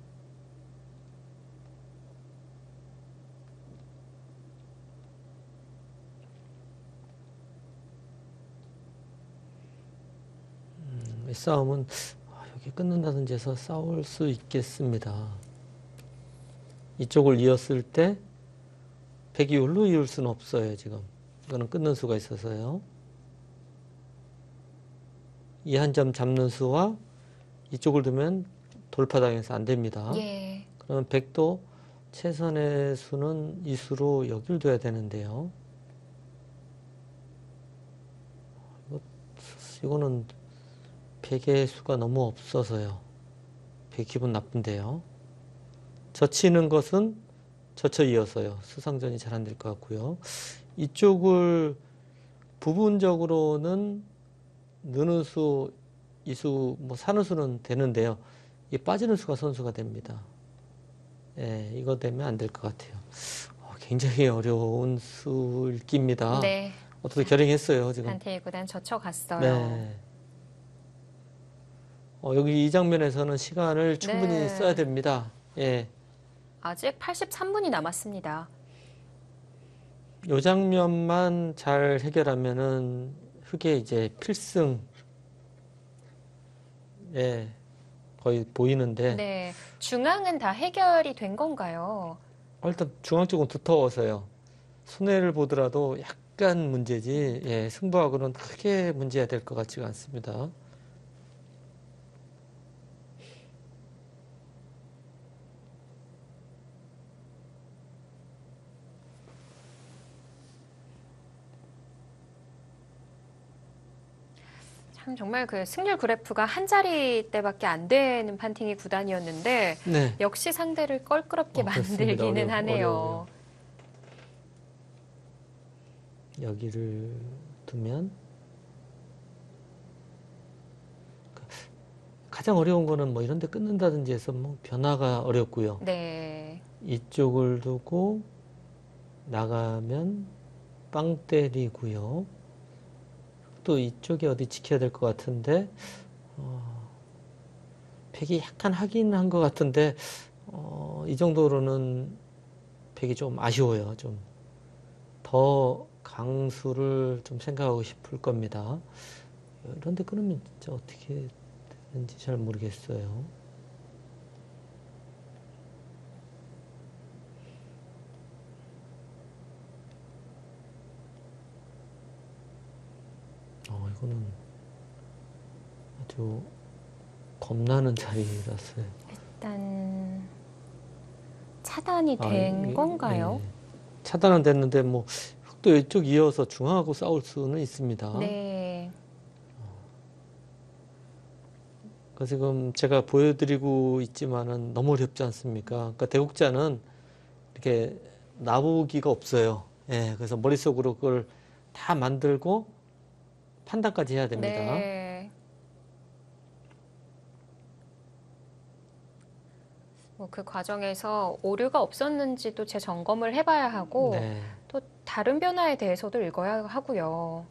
이 싸움은 여기 끊는다든지 해서 싸울 수 있겠습니다. 이쪽을 이었을 때 백이 여기로 이을 수는 없어요. 지금 이거는 끊는 수가 있어서요. 이 한 점 잡는 수와 이쪽을 두면 돌파당해서 안 됩니다. 예. 그러면 백도 최선의 수는 이 수로 여길 둬야 되는데요. 이거는 백의 수가 너무 없어서요. 백 기분 나쁜데요. 젖히는 것은 젖혀 이어서요. 수상전이 잘 안 될 것 같고요. 이쪽을 부분적으로는 느는 수, 이수, 사는 수는 되는데요. 이 빠지는 수가 선수가 됩니다. 예, 이거 되면 안 될 것 같아요. 굉장히 어려운 수 읽기입니다. 네. 어떻게 결행했어요, 지금. 판테이 구단 젖혀갔어요. 네. 여기 이 장면에서는 시간을 충분히 네. 써야 됩니다. 예. 아직 83분이 남았습니다. 이 장면만 잘 해결하면은 흑의 이제 필승, 거의 보이는데, 네. 중앙은 다 해결이 된 건가요? 일단 중앙 쪽은 두터워서요. 손해를 보더라도 약간 문제지, 예, 승부하고는 크게 문제가 될 것 같지가 않습니다. 참 정말 그 승률 그래프가 한 자리대밖에 안 되는 판팅이 구단이었는데 네. 역시 상대를 껄끄럽게 그렇습니다. 만들기는 하네요. 어려워요. 여기를 두면 가장 어려운 거는 뭐 이런 데 끊는다든지 해서 뭐 변화가 어렵고요. 네. 이쪽을 두고 나가면 빵 때리고요. 또 이쪽에 어디 지켜야 될 것 같은데 백이 약간 하긴 한 것 같은데 이 정도로는 백이 좀 아쉬워요. 좀 더 강수를 좀 생각하고 싶을 겁니다. 이런 데 끊으면 진짜 어떻게 되는지 잘 모르겠어요. 이거는 아주 겁나는 자리라서요. 일단 차단이 된 건가요? 예. 차단은 됐는데 뭐 흑도 이쪽 이어서 중앙하고 싸울 수는 있습니다. 네. 지금 제가 보여드리고 있지만은 너무 어렵지 않습니까? 그러니까 대국자는 이렇게 나오기가 없어요. 예, 그래서 머릿속으로 그걸 다 만들고 판단까지 해야 됩니다. 네. 뭐 그 과정에서 오류가 없었는지도 재점검을 해봐야 하고 네. 또 다른 변화에 대해서도 읽어야 하고요.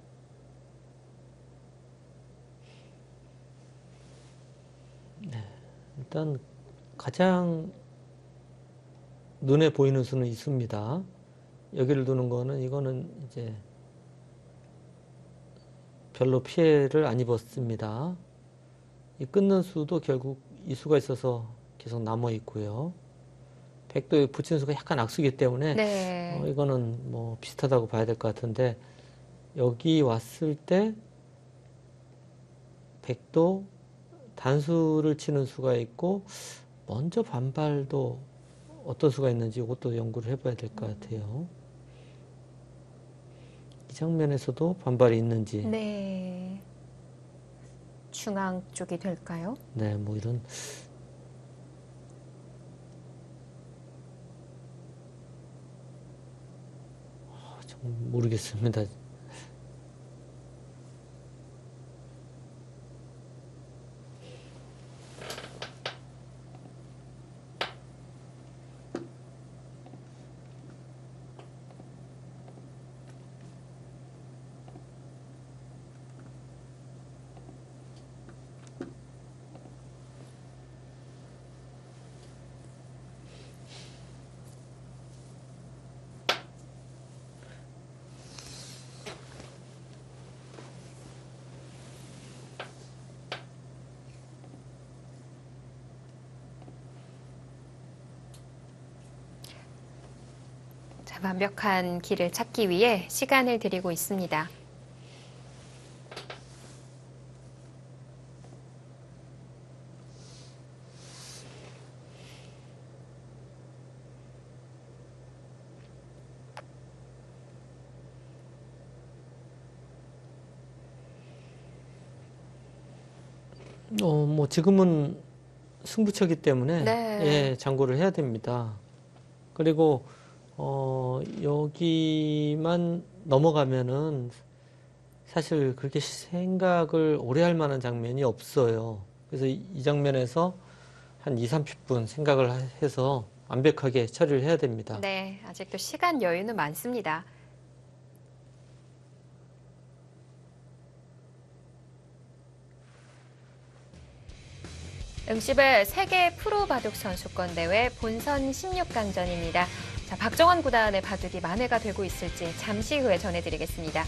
일단 가장 눈에 보이는 수는 있습니다. 여기를 두는 거는 이거는 이제 별로 피해를 안 입었습니다. 이 끊는 수도 결국 이 수가 있어서 계속 남아 있고요. 백도에 붙이는 수가 약간 악수기 때문에 네. 이거는 뭐 비슷하다고 봐야 될 것 같은데 여기 왔을 때 백도 단수를 치는 수가 있고 먼저 반발도 어떤 수가 있는지 이것도 연구를 해봐야 될 것 같아요. 이 장면에서도 반발이 있는지. 네. 중앙 쪽이 될까요? 네, 뭐 이런 좀 모르겠습니다. 자, 완벽한 길을 찾기 위해 시간을 들이고 있습니다. 뭐 지금은 승부처기 때문에 네. 예, 장고를 해야 됩니다. 그리고 여기만 넘어가면은 사실 그렇게 생각을 오래 할 만한 장면이 없어요. 그래서 이 장면에서 한 2, 30분 생각을 해서 완벽하게 처리를 해야 됩니다. 네, 아직도 시간 여유는 많습니다. 응시벨 세계 프로 바둑 선수권 대회 본선 16강전입니다. 자, 박정환 구단의 바둑이 만회가 되고 있을지 잠시 후에 전해드리겠습니다.